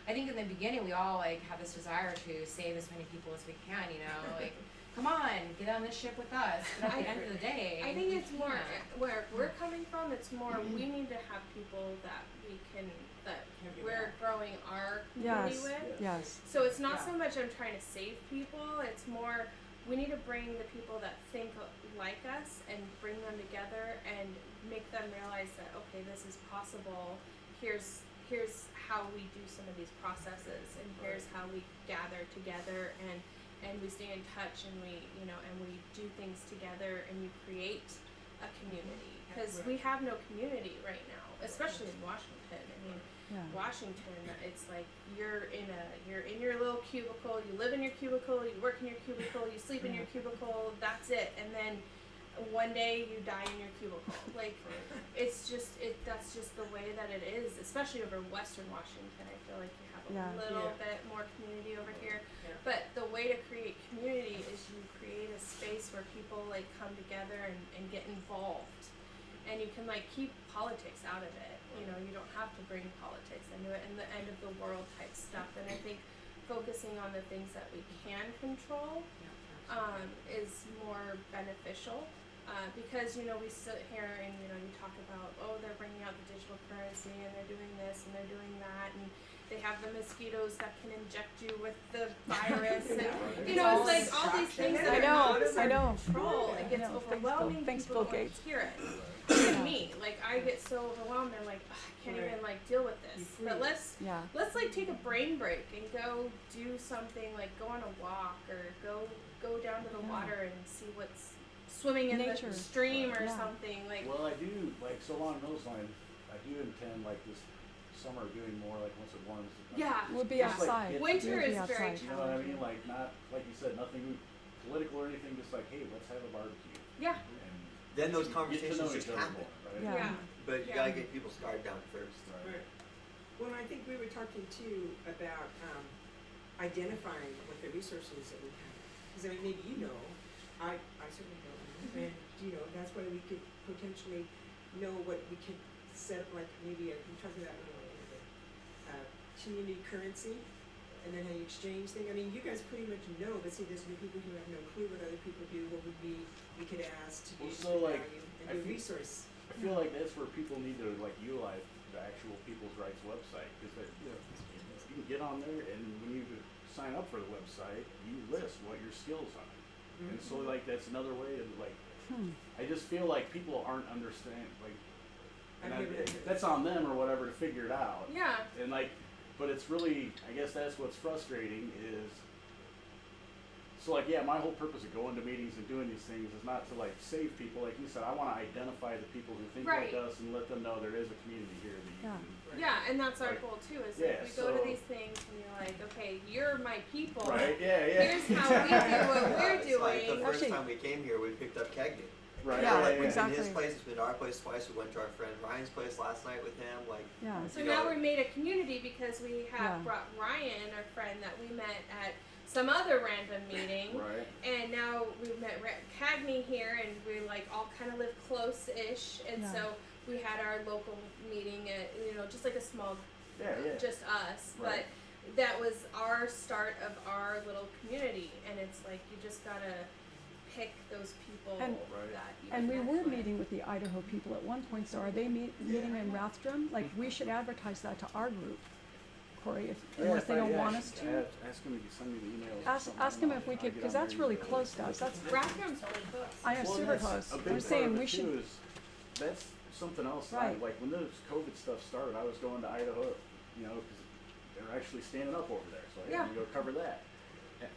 I think in the beginning we all like have this desire to save as many people as we can. You know, like, come on, get on this ship with us. But at the end of the day, I think you it's more can't. where we're coming from. It's more we need to have people that we can that we're growing our community Yes, with. yes. So it's not so much I'm trying to save people. It's more we need to bring the people that think like us and bring them together and make them realize that okay, this is possible. Here's how we do some of these processes, and here's how we gather together and we stay in touch and we do things together and you create a community because we have no community right now, especially in Washington. I mean, Washington, it's like you're in your little cubicle, you live in your cubicle, you work in your cubicle, you sleep in your cubicle, that's it. And then one day you die in your cubicle. Like that's just the way that it is, especially over Western Washington. I feel like you have a little bit more community over here. But the way to create community is you create a space where people like come together and get involved. And you can like keep politics out of it. You know, you don't have to bring politics into it and the end of the world type stuff. And I think focusing on the things that we can control is more beneficial. Because, you know, we sit here and, you know, you talk about, oh, they're bringing out the digital currency and they're doing this and they're doing that and they have the mosquitoes that can inject you with the virus and, you know, it's like all these things that I are know, out of I know. our control. It gets I know. overwhelming. Thanks, People Bill don't Gates. hear it. Even me, like, I get so overwhelmed. I'm like, I can't even, like, deal with this. But let's like take a brain break and go do something, like go on a walk or go down to the water and see what's swimming in Nature. the stream or something like. Well, I do, like, so along those lines, I do intend, like, this summer doing more, like, once it warms. Yeah. We'll be Just, like, outside. get Winter together. is very outside. You know what I challenging. mean? Like, not, like you said, nothing political or anything, just like, hey, let's have a barbecue. Yeah. And Then those get to conversations know just each other happen. more, right? Yeah. Yeah. but you gotta get people's guard down first. Right. Right. Well, I think we were talking too about identifying what the resources that we have. Because I mean, maybe you know, I certainly don't, and that's why we could potentially know what we could set up, like maybe we talked about community currency, and then how you exchange things. I mean, you guys pretty much know, but see, there's new people who have no clue what other people do. What would be we could ask to Well, use so, for like, value and I do feel- resource. I feel like that's where people need to like utilize the actual People's Rights website, because you can get on there, and when you sign up for the website, you list what your skills are. And so like that's another way of like, I just feel like people aren't understand like, and I've never done it. that's on them or whatever to figure it out. Yeah. And like, but it's really, I guess that's what's frustrating is, so like, yeah, my whole purpose of going to meetings and doing these things is not to like save people. Like you said, I want to identify the people who think Right. like us and let them know there is a community here that you Yeah. can. Yeah, and that's our Like, goal too. Is yeah, like we go to so- these things and you're like, okay, you're my people. Right, yeah. Here's how we do what we're It's like the doing. first Actually- time we came here, we picked up Kegney. Right, Yeah, Like, we've exactly. been to his place, we've been to our place twice, we went to our friend Ryan's place last night with him, like, Yeah. So you now know, we made a community because we have Yeah. brought Ryan, our friend that we met at some other random meeting. Right. And now we've met Cagney here, and we like all kind of live close-ish, and Yeah. so we had our local meeting at just like a small, Yeah. just us, Right. but that was our start of our little community, and it's like you just gotta pick those people And- Right. that you And we connect were with. meeting with the Idaho people at one point, so are they meeting in Rathdrum? Like, we should advertise that to our group, Corey, unless they don't want us to. Ask them to send me the emails. or Ask something, them and if we I'll could, get because on that's there really and- close to us. That's, Rathdrum's really close. I know, Well, super that's close. a big I'm part saying of we it, should, too, is that's something else. Right. Like when this COVID stuff started, I was going to Idaho, because they're actually standing up over there, so I had to go cover that. And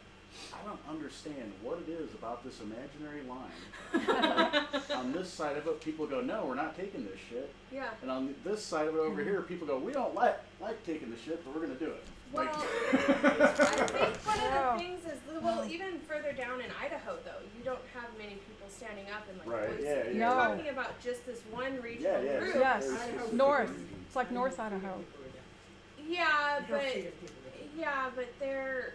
I don't understand what it is about this imaginary line. Like, on this side of it, people go, "No, we're not taking this shit," Yeah. and on this side of it over here, people go, "We don't like taking the shit, but we're gonna do it." Well, Like- I think one of Wow. the things is, even further down in Idaho, though, you don't have many people standing up and like Right, voicing. yeah, You're No. talking about just this one regional yeah, group. Yes. There's- North. It's like North Idaho. Yeah, but Freedom people there. yeah, but they're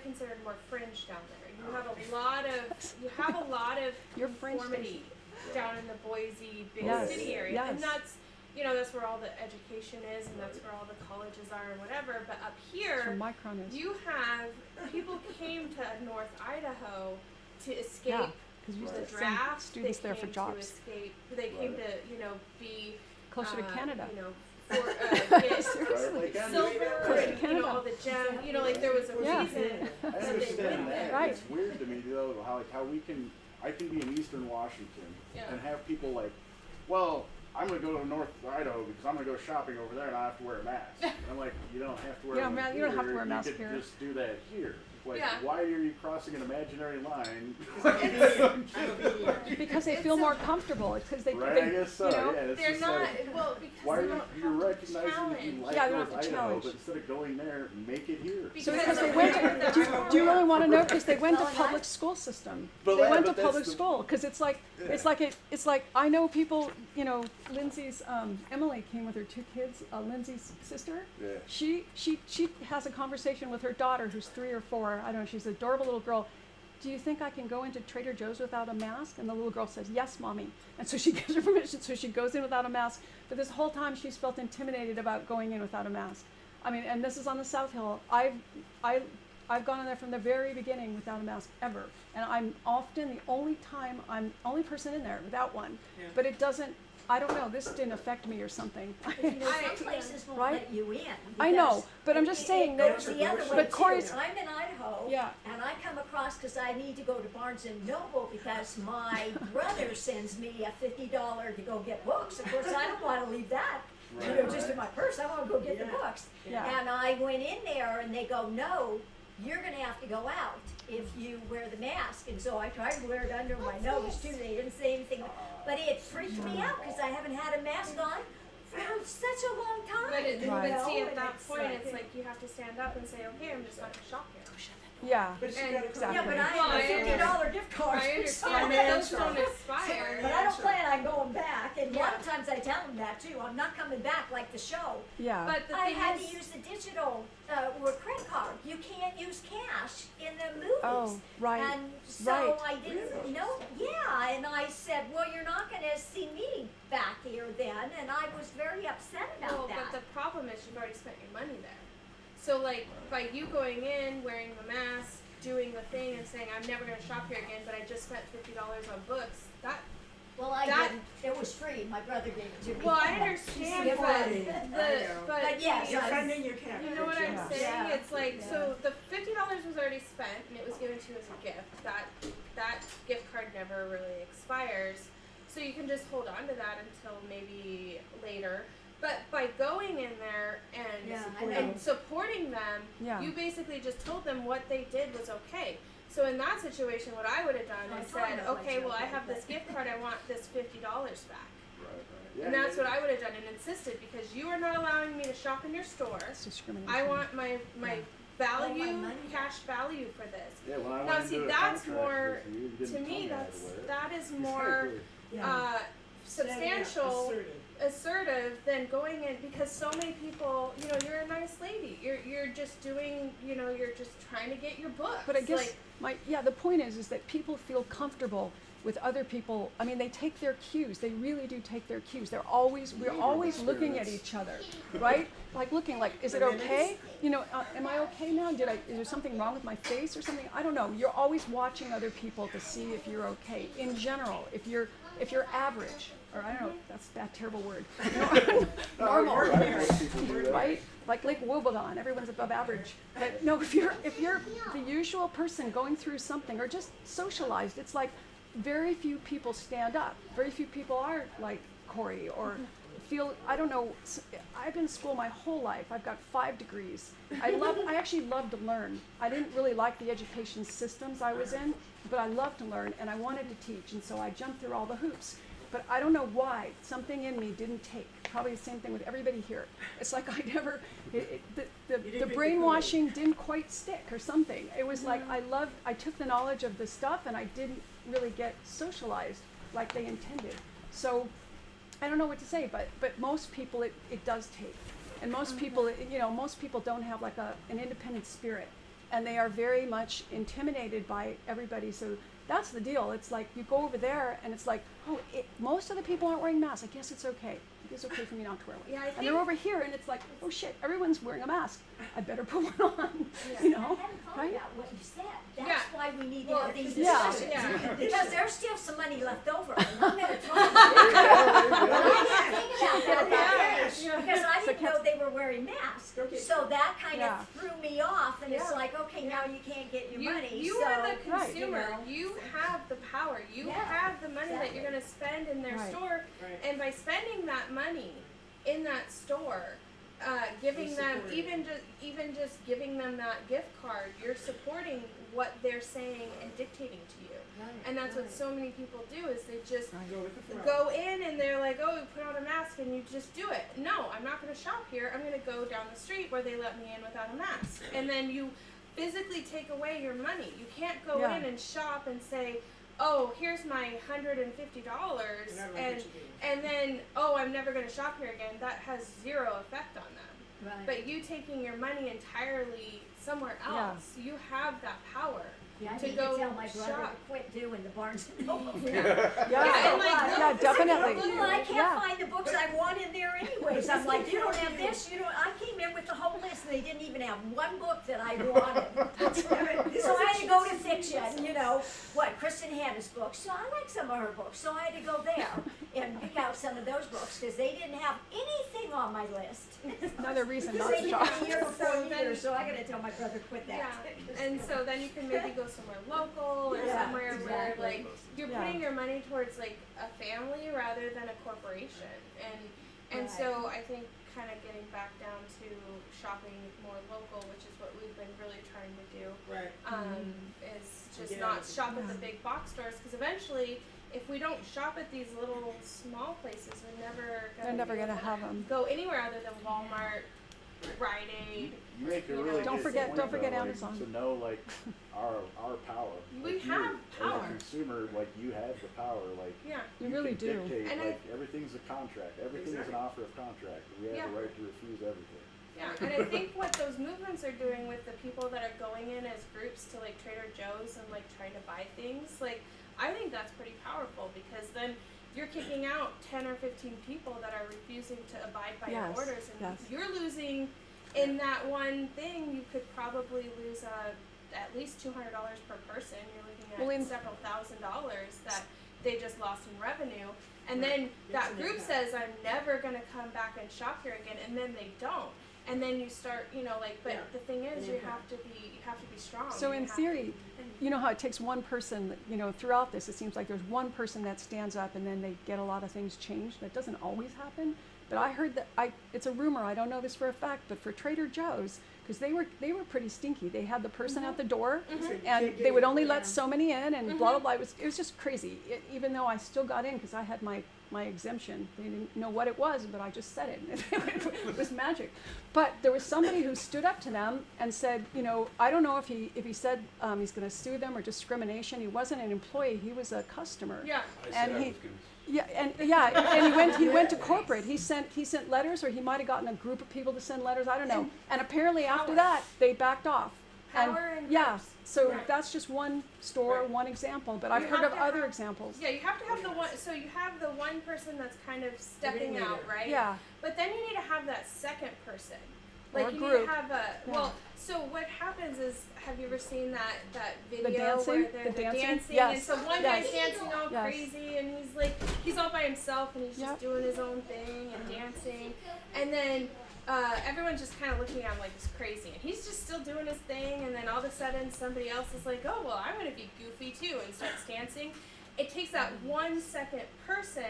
considered more fringe down there. You have a lot of You're fringe conformity down in the Boise big Yes, city area, and yes. that's that's where all the education is, and that's where all the colleges are and whatever. But up So here, Micron is. you have people came to North Idaho to escape Yeah, because we the used to send draft. students they there for came jobs. To escape. They came to be Closer to Canada. for get Seriously. Like, I'm- silver Closer to and Canada. all the gems. Like there was a Yeah. reason I that they understand went that. there. Right. It's weird to me though how I can be in Eastern Washington Yeah. and have people like, well, I'm gonna go to North Idaho because I'm gonna go shopping over there and I have to wear a mask. And I'm like, you don't have to wear Yeah, one man, you don't have to wear a here. mask You could here. just do that here. Like, Yeah. why are you crossing an imaginary line? Because they feel more comfortable. It's because they, Right, I guess so. Yeah, it's They're just not like, because why they are you, don't you're have to recognizing that you challenge. like Yeah, they don't North have to Idaho, challenge. but instead of going there, make it here. So Because because they of went where to, do you really want to know? Because they went to Well, public school system. But They yeah, went but to that's public the- school because it's like I know people. Lindsay's Emily came with her 2 kids. Lindsay's sister. Yeah. She has a conversation with her daughter, who's 3 or 4. I don't know. She's an adorable little girl. Do you think I can go into Trader Joe's without a mask? And the little girl says, yes, mommy. And so she gives her permission. So she goes in without a mask. But this whole time she's felt intimidated about going in without a mask. I mean, and this is on the South Hill. I've gone in there from the very beginning without a mask ever. And I'm often the only person in there without one. Yeah. But it doesn't, I don't know, this didn't affect me or something. Some places won't Right? let you in. I know, because but I'm just saying it that- goes the other way but too. Corey's- I'm in Idaho, Yeah. and I come across because I need to go to Barnes and Noble because my brother sends me a $50 to go get books. Of course, I don't want to leave that, just in my purse. I want to go get the books. Yeah. And I went in there, and they go, no, you're going to have to go out if you wear the mask. And so I tried to wear it under my nose too. They didn't say anything, but it freaked me out because I haven't had a mask on for such a long time. But, you Right. but see, know, at and that it's point, like- it's like you have to stand up and say, okay, I'm just not gonna shop here. Yeah. But she And- got a Exactly. Yeah, but I Well, have I a $50 gift card. I so understand, but those that's- don't expire. But I don't plan on going back, and a lot of times I tell them that too. I'm not coming back like the show. Yeah. But the I thing had is, to use the digital or credit card. You can't use cash in the movies. Oh, right. And so right. I didn't know. Yeah, and I said, well, you're not going to see me back here then, and I was very upset about well, that. but the problem is you've already spent your money there. So like by you going in, wearing the mask, doing the thing, and saying I'm never going to shop here again, but I just spent $50 on books. Well, I that- didn't. It was free. My brother gave it to me. Well, I understand, Yeah, but yes, You're I- funding your cat. you know what I'm Yeah. saying? Yeah. It's like so the $50 was already spent and it was given to you as a gift. That gift card never really expires, so you can just hold on to that until maybe later. But by going in there and Yeah, I know. and supporting them, Yeah. you basically just told them what they did was okay. So in that situation, what I would have done I is told said, them what okay, you well I okay, have this but- gift card, I want this $50 back. Right, right. Yeah, And that's yeah, what I would have done and insisted because you are not allowing me to shop in your store. It's discrimination. I want my value, my money. cash value for this. Yeah, when I Now, went see, into a that's contract more- with you, you didn't To tell me, I had to wear it. that is more Exactly. substantial, Assertive. assertive than going in because so many people, you know, you're a nice lady. You're just doing, you know, you're just trying to get your books. But I guess like, the point is that people feel comfortable with other people. I mean, they take their cues. They really do take their cues. We're always looking at each other, right? Like looking like, is it okay? You know, am I okay now? Is there something wrong with my face or something? I don't know. You're always watching other people to see if you're okay. In general, if you're average, or I don't know, that's that terrible word. Normal. You're right, most people do that. Right? Like Lake Wobegon, everyone's above average. But no, if you're the usual person going through something or just socialized, it's like very few people stand up. Very few people are like Corey or feel, I don't know, I've been in school my whole life. I've got 5 degrees. I actually love to learn. I didn't really like the education systems I was in, but I loved to learn and I wanted to teach, and so I jumped through all the hoops. But I don't know why, something in me didn't take. Probably the same thing with everybody here. It's like I never, the brainwashing didn't quite stick or something. It was like I took the knowledge of the stuff and I didn't really get socialized like they intended. So I don't know what to say, but most people it does take. And most people, most people don't have like an independent spirit. And they are very much intimidated by everybody. So that's the deal. It's like you go over there and it's like, oh, most of the people aren't wearing masks. I guess it's okay. It's okay for me not to wear one. Yeah, I and think- they're over here and it's like, oh shit, everyone's wearing a mask. I better put one on. Yeah. You I know, hadn't thought right? about what you said. That's Yeah. why we need Well, these yeah. discussions. Yeah. Because there's still some money left over. And I'm going to talk about it. But I didn't think about that. Yeah. Because I So didn't know they were wearing masks. Okay. So that kind Yeah. of threw me off. And it's Yeah. like, okay, now you can't get your money. You so, are the Right. consumer. You know. You have the power. You Yeah, have the money that exactly. you're going to spend in their Right. store, Right. and by spending that money in that store, giving You're them supporting even just giving them that gift card, you're supporting what they're saying and dictating to you. And that's what so many people do is they just Go with the flow. go in and they're like, oh, you put on a mask and you just do it. No, I'm not going to shop here. I'm going to go down the street where they let me in without a mask. And then you physically take away your money. You can't go Yeah. in and shop and say, oh, here's my $150 You're not gonna and get your and then, oh, I'm never going to shop here again. That has zero effect on them. Right. But you taking your money entirely somewhere Yeah. else, you have that power. Yeah, I to need go to tell my brother shop. to quit doing the Barnes and Noble. Yeah, and like, yeah, definitely. Well, I can't Yeah. find the books I want in there anyways. I'm like, you don't have this, you don't. I came in with the whole list and they didn't even have one book that I wanted. So I had to go to fiction, Kristen Hanna's books. So I like some of her books. So I had to go there and pick out some of those books because they didn't have anything on my list. Another reason Because not they to didn't shop. have a year before So then- either, so I gotta tell my brother quit that. Yeah, and so then you can maybe go somewhere local or Yeah, somewhere exactly. where like you're Yeah. putting your money towards like a family rather than a corporation, and Right. so I think kind of getting back down to shopping more local, which is what we've been really trying to do, Right. is just Get not out of it. shop at the big box stores because eventually. If we don't shop at these little small places, we're never gonna They're never be gonna able have them. go anywhere other than Walmart, Rite Aid. You make a You really know. Don't good forget- point, don't forget though, like, Amazon. to know like our power. We Like, have As power. a consumer, like you have the power. Like Yeah. You really can do. dictate, And like everything's a contract. Everything is an Exactly. offer of contract. We have Yeah. the right to refuse everything. Yeah, and I think what those movements are doing with the people that are going in as groups to like Trader Joe's and like trying to buy things, like I think that's pretty powerful because then you're kicking out 10 or 15 people that are refusing to abide by your Yes, orders, and yes. you're losing in that one thing. You could probably lose at least $200 per person. You're looking at Well, in- several $1,000s that they just lost in revenue. And then that an group impact. says, I'm never going to come back and shop here again, and then they don't. And then you start, like, but Yeah. the thing is, An you impact. have to be strong. So You in have theory, to- you know how it takes one person, throughout this, it seems like there's one person that stands up and then they get a lot of things changed. That doesn't always happen. But I heard that, it's a rumor, I don't know this for a fact, but for Trader Joe's, because they were pretty stinky. They had the person at the door and they would only let so many in and blah, blah, blah. It was just crazy. Even though I still got in because I had my exemption. They didn't know what it was, but I just said it. It was magic. But there was somebody who stood up to them and said, I don't know if he said he's going to sue them or discrimination. He wasn't an employee. He was a customer. Yeah. I said And I he- was gonna. And he went to corporate. He sent letters, or he might have gotten a group of people to send letters. I don't know. And apparently after Power. that, they backed off. Power and yeah. groups. So Right. that's just one store, Right. one example. But I've You heard have of to other have- examples. Yeah, you have to have the one. So you have the one person that's kind of stepping ringleader. out, right? Yeah. But then you need to have that second person. Or Like a you group. need to have a Yeah. well. So what happens is, have you ever seen that video dancing? where they're The dancing? dancing? Yes. And so one Yes. guy's dancing all Yes. crazy, and he's all by himself, and he's Yep. just doing his own thing and dancing, and then. Everyone's just kind of looking at him like he's crazy, and he's just still doing his thing. And then all of a sudden, somebody else is like, "Oh well, I'm going to be goofy too," and starts dancing. It takes that 1 second person,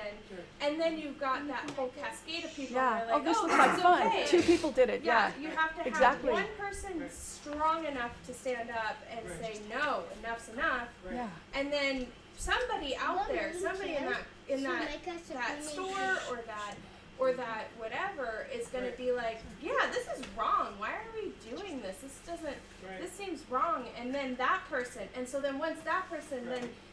and then you've got that whole cascade of people. Yeah. And they're like, this "Oh, looks like is fun. okay." 2 people did it. Yeah. You have to have Exactly. one person strong enough to stand up and Right. say, "No, enough's enough," Right. Yeah. and then somebody out there, somebody in that store or that whatever is going to be like, yeah, this is wrong. Why are we doing this? Right. This seems wrong. And then that person, and so then once that person,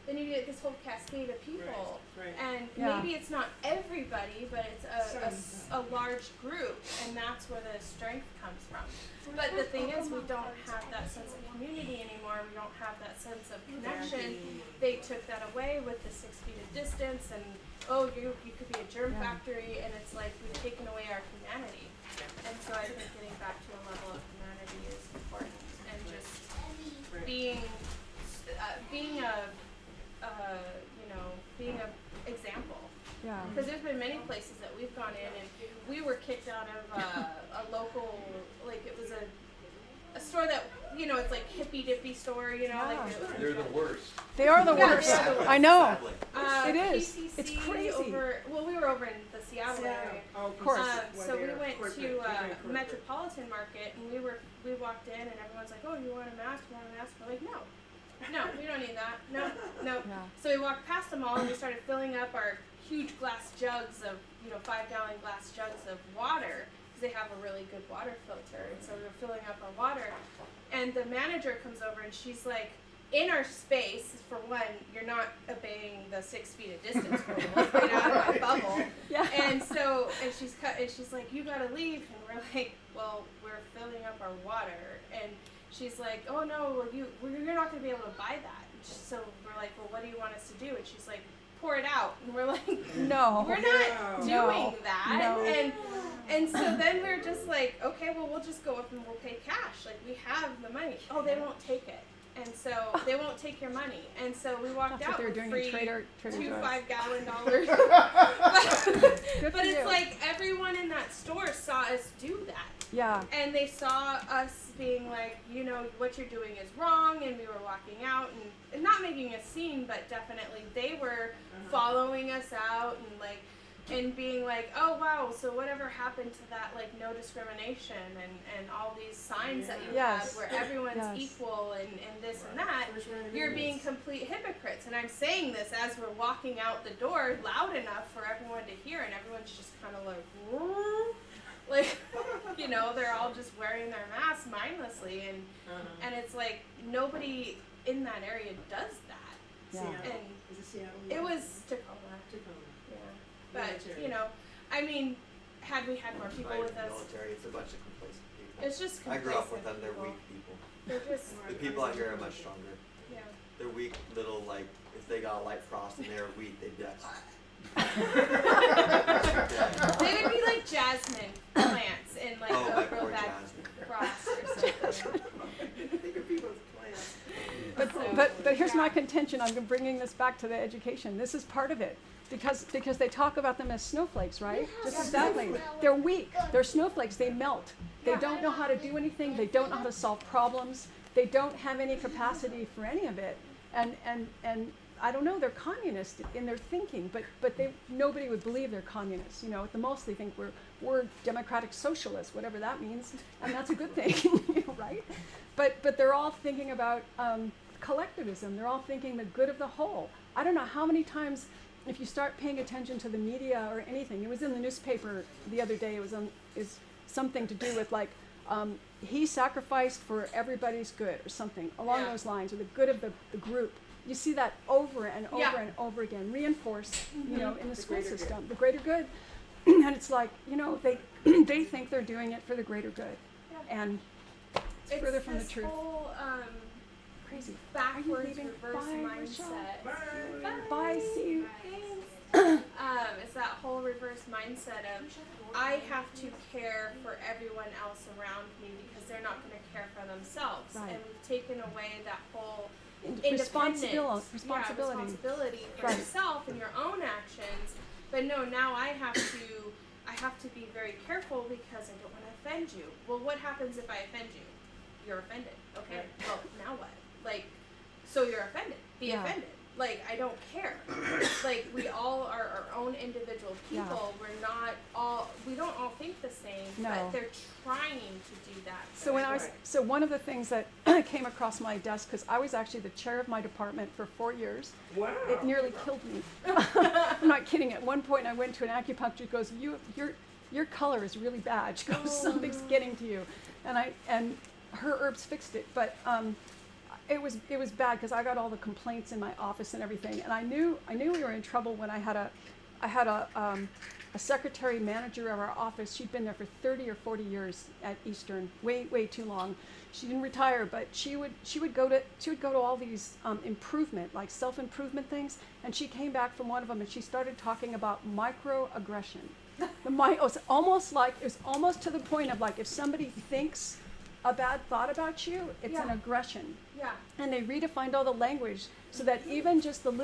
then you get this whole cascade of people. Right. And Yeah. maybe it's not everybody, but it's a large group, and that's where the strength comes from. But the thing is, we don't have that sense of community anymore. We don't have that sense of connection. They took that away with the 6 feet of distance, and you could be a germ Yeah. factory, and it's like we've taken away our humanity. And so I think getting back to a level of humanity is important, and just Right. being a example. Yeah. Because there's been many places that we've gone in, and we were kicked out of a local, like it was a store that, it's like hippy dippy store, like it, They're the worst. They are the Yeah, worst. they are the I know. Sadly. It is. PCC It's crazy. We were over in the Seattle area. Of course. So we went to Metropolitan Market, and we walked in, and everyone's like, "Oh, you want a mask? You want a mask?" We're like, "No, we don't need that. No." Yeah. So we walked past them all, and we started filling up our huge glass jugs of 5-gallon glass jugs of water, because they have a really good water filter. And so we were filling up our water, and the manager comes over, and she's like, in our space, for one, you're not obeying the 6 feet of distance rule. Get out of my bubble. Yeah. And she's like, you gotta leave. And we're like, well, we're filling up our water. And she's like, oh no, you're not gonna be able to buy that. So we're like, well, what do you want us to do? And she's like, pour it out. And we're like, No. we're not doing No. that. No. And so then we're just like, okay, well, we'll just go up and we'll pay cash. Like, we have the money. Oh, they won't take it. And so they won't take your money. And so we walked That's what out they're with doing free in Trader 2 Joe's. 5-gallon dollars. Good But for it's you. like everyone in that store saw us do that. Yeah. And they saw us being like, what you're doing is wrong, and we were walking out and not making a scene, but definitely they were following us out and being like, oh wow, so whatever happened to that, like, no discrimination and all these signs that you Yes. have where everyone's Yes. equal and this and that, you're being complete hypocrites. And I'm saying this as we're walking out the door loud enough for everyone to hear, and everyone's just kind of like, You know, they're all just wearing their masks mindlessly, and it's like nobody in that area does that. Yeah. Seattle. And Is it Seattle? it was Tacoma. Tacoma. Yeah. But, Military. you know, I mean, had we had more people Right, with us, military, it's a bunch of complacent people. it's just I grew up with them, complacent they're people. weak people. They're just, The people out here are much stronger. yeah. They're weak little, like, if they got a light frost and they were weak, they'd be like, They would be like jasmine plants in like oh, a my real poor bad Jasmine. frost or something. Think of people's plans. But here's my contention. I'm bringing this back to the education. This is part of it. Because they talk about them as snowflakes, right? Just exactly. They're weak. They're snowflakes. They melt. They don't know how to do anything. They don't know how to solve problems. They don't have any capacity for any of it. And I don't know. They're communist in their thinking, but nobody would believe they're communists. You know, at the most they think we're democratic socialists, whatever that means, and that's a good thing, you know, right? But they're all thinking about collectivism. They're all thinking the good of the whole. I don't know how many times, if you start paying attention to the media or anything, it was in the newspaper the other day. It was something to do with like he sacrificed for everybody's good or something along those lines, or the good of the group. You see that over and over and over again, reinforced, you know, in the school greater system, the greater good. And it's like, you know, they think they're doing it for the greater good, and it's further from the this truth. Whole, Crazy. backwards leaving? reverse Bye, Rochelle. mindset. Bye. See you. It's that whole reverse mindset of I have to care for everyone else around me because they're not going to care for themselves, Right. and we've taken away that whole Responsibility. responsibility for Right. yourself and your own actions. But no, now I have to be very careful because I don't want to offend you. Well, what happens if I offend you? You're offended. Okay. Right. Well, now what? Like, so you're offended. Be Yeah. offended. Like, I don't care. Like, we all are our own individual people. Yeah. We don't all think the same, No. but they're trying to do that. So one of the things that came across my desk, because I was actually the chair of my department for 4 years. Wow. It nearly killed me. I'm not kidding. At one point, I went to an acupuncturist. She goes, your color is really bad. She goes, something's getting to you, and her herbs fixed it. But it was bad because I got all the complaints in my office and everything, and I knew we were in trouble when I had a secretary manager of our office. She'd been there for 30 or 40 years at Eastern, way too long. She didn't retire, but she would go to all these self-improvement things, and she came back from one of them and she started talking about microaggression. It was almost to the point of like if somebody thinks a bad thought about you, it's an aggression. Yeah. And they redefined all the language so that even just the little